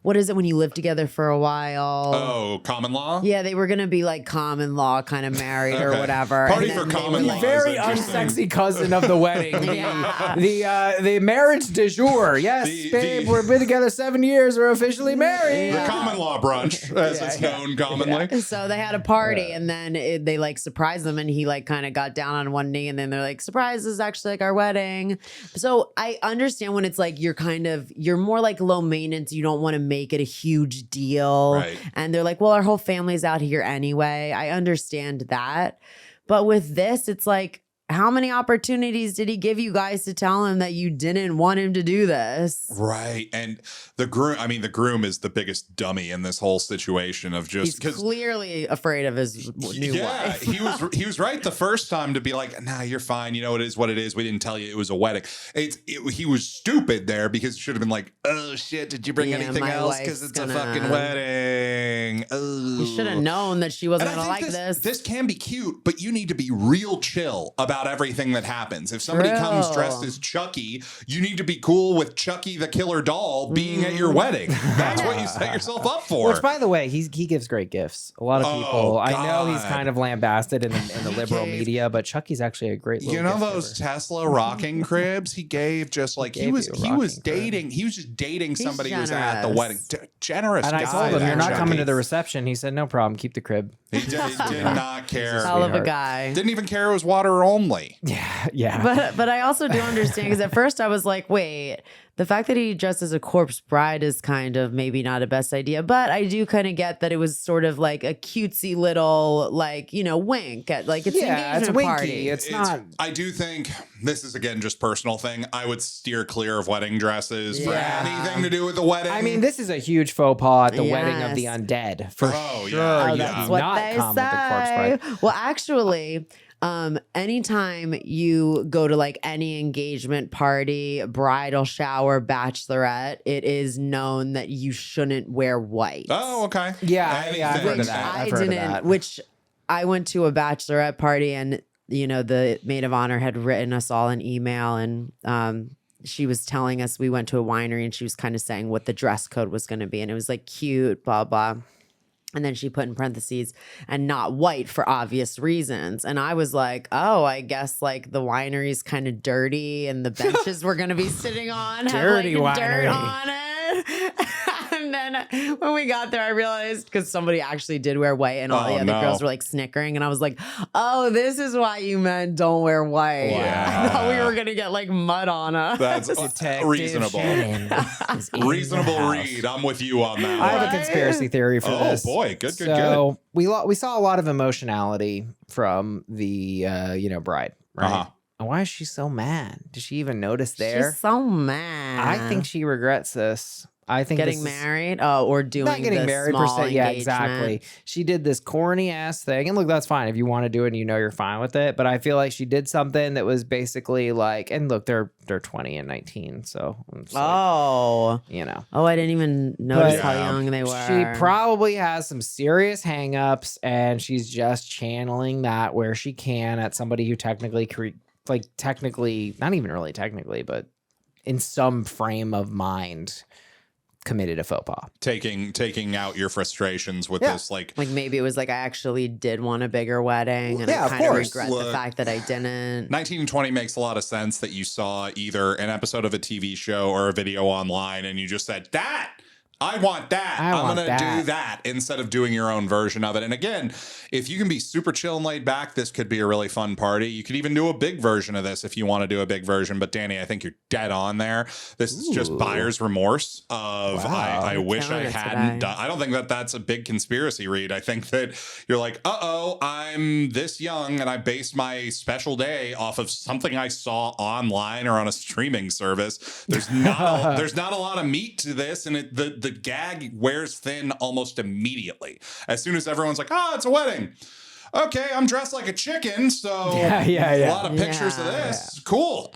what is it when you live together for a while? Oh, common law? Yeah, they were going to be like common law kind of married or whatever. Party and for then common law. Very unsexy cousin of the wedding. The marriage de jour. Yes, babe, we've been together 7 years. We're officially married. The common law brunch, as it's known commonly. So they had a party and then they like surprised them and he like kind of got down on one knee and then they're like, surprise, this is actually like our wedding. So I understand when it's like you're more like low maintenance. You don't want to make it a huge deal. Right. And they're like, well, our whole family's out here anyway. I understand that. But with this, it's like, how many opportunities did he give you guys to tell him that you didn't want him to do this? Right. And the groom is the biggest dummy in this whole situation of just he's clearly afraid of his new wife. he was right the first time to be like, nah, you're fine. You know, it is what it is. We didn't tell you it was a wedding. He was stupid there because it should have been like, oh shit, did you bring anything else? Because it's a fucking wedding. You should have known that she wasn't going to like this. This can be cute, but you need to be real chill about everything that happens. If somebody comes dressed as Chucky, you need to be cool with Chucky the killer doll being at your wedding. That's what you set yourself up for. Which, by the way, he gives great gifts. A lot of people. I know he's kind of lambasted in the liberal media, but Chucky's actually a great little gift those giver. Tesla rocking cribs he gave just like he was just dating somebody who was at the wedding. Generous and guy. I told him, you're not coming to the reception. He said, no problem, keep the crib. He did not care. Hell of a guy. Didn't even care it was water only. Yeah. But I also do understand because at first I was like, wait, the fact that he dressed as a corpse bride is kind of maybe not a best idea. But I do kind of get that it was sort of like a cutesy little like, wink at like it's an engagement winky. party. It's not. I do think this is again just personal thing. I would steer clear of wedding dresses for anything to do with the wedding. I mean, this is a huge faux pas at the wedding of the undead. For Oh, sure. yeah. Oh, Yeah. that's what Not they come with the corpse say. bride. Well, actually, anytime you go to like any engagement party, bridal shower, bachelorette, it is known that you shouldn't wear white. Oh, okay. Yeah, I've heard of Which that. I I've heard of didn't. that. Which I went to a bachelorette party and the maid of honor had written us all an email and she was telling us we went to a winery and she was kind of saying what the dress code was going to be and it was like cute, blah blah. And then she put in parentheses and not white for obvious reasons. And I was like, oh, I guess like the winery's kind of dirty and the benches we're going to be sitting on Dirty have like dirt winery. on it. And then when we got there, I realized because somebody actually did wear white and all the other girls were like snickering. And I was like, oh, this is why you meant don't wear white. Wow. I thought we were going to get like mud on us. That's reasonable. Reasonable read. I'm with you on that I have one. a conspiracy theory for this. Oh, boy. Good. So we saw a lot of emotionality from the bride, right? Uh-huh. And why is she so mad? Did she even notice there? She's so mad. I think she regrets this. I think getting married, or doing not getting the married small per se. Yeah, engagement. exactly. She did this corny ass thing, and look, that's fine if you want to do it and you're fine with it. But I feel like she did something that was basically like, and look, they're 20 and 19, so it's like, Oh, I didn't even notice But, how young they were. She probably has some serious hangups, and she's just channeling that where she can at somebody who technically, not even really technically, but in some frame of mind, committed a faux pas. Taking out your frustrations with this, like maybe it was like I actually did want a bigger wedding, and I kind of regret the fact that I didn't. 19 and 20 makes a lot of sense that you saw either an episode of a TV show or a video online, and you just said that. I want that. I'm going to do that instead of doing your own version of it. And again, if you can be super chill and laid back, this could be a really fun party. You could even do a big version of this if you want to do a big version. But Danny, I think you're dead on there. This is just buyer's remorse of I wish I hadn't done. I don't think that that's a big conspiracy read. I think that you're like, I'm this young and I based my special day off of something I saw online or on a streaming service. There's not a lot of meat to this, and the gag wears thin almost immediately. As soon as everyone's like, it's a wedding. Okay, I'm dressed like a chicken, so a lot of pictures of this. Cool.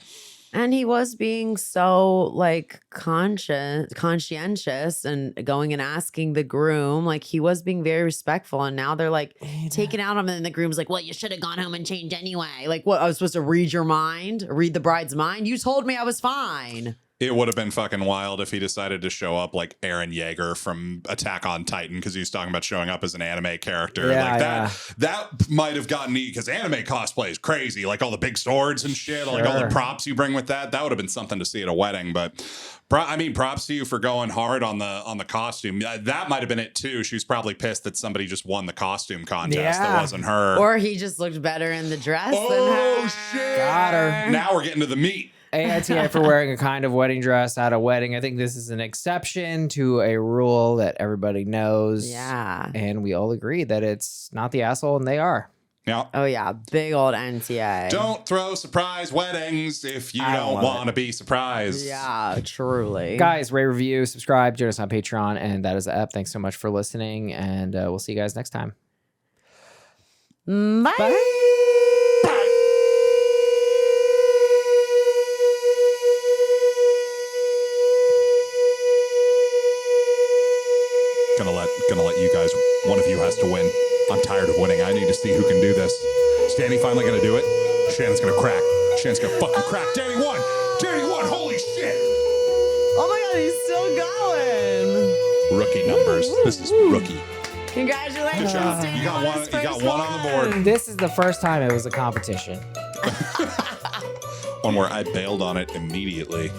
And he was being so like conscientious and going and asking the groom, like he was being very respectful. And now they're like taking out him, and the groom's like, well, you should have gone home and changed anyway. Like, what? I was supposed to read your mind, read the bride's mind? You told me I was fine. It would have been fucking wild if he decided to show up like Eren Yeager from Attack on Titan, because he was talking about showing up as an anime character. That might have gotten neat, because anime cosplay is crazy. Like all the big swords and shit, like all the props you bring with that. That would have been something to see at a wedding. But props to you for going hard on the costume. That might have been it too. She was probably pissed that somebody just won the costume contest. That wasn't her. Or he just looked better in the dress than her. Oh shit! Got her. Now we're getting to the meat. AITA for wearing a kind of wedding dress at a wedding. I think this is an exception to a rule that everybody knows. Yeah. And we all agree that it's not the asshole, and they are. Yeah. Oh, yeah. Big old NTA. Don't throw surprise weddings if you don't want to be surprised. Yeah, truly. Guys, rate, review, subscribe, join us on Patreon, and that is the app. Thanks so much for listening, and we'll see you guys next time. Bye. Bye. Gonna let you guys, one of you has to win. I'm tired of winning. I need to see who can do this. Is Danny finally gonna do it? Shannon's gonna crack. Shannon's gonna fucking crack. Danny won! Danny won! Holy shit! Oh my god, he's still going. Rookie numbers. This is rookie. Congratulations, Danny. You got one on the board. This is the first time it was a competition. One where I bailed on it immediately.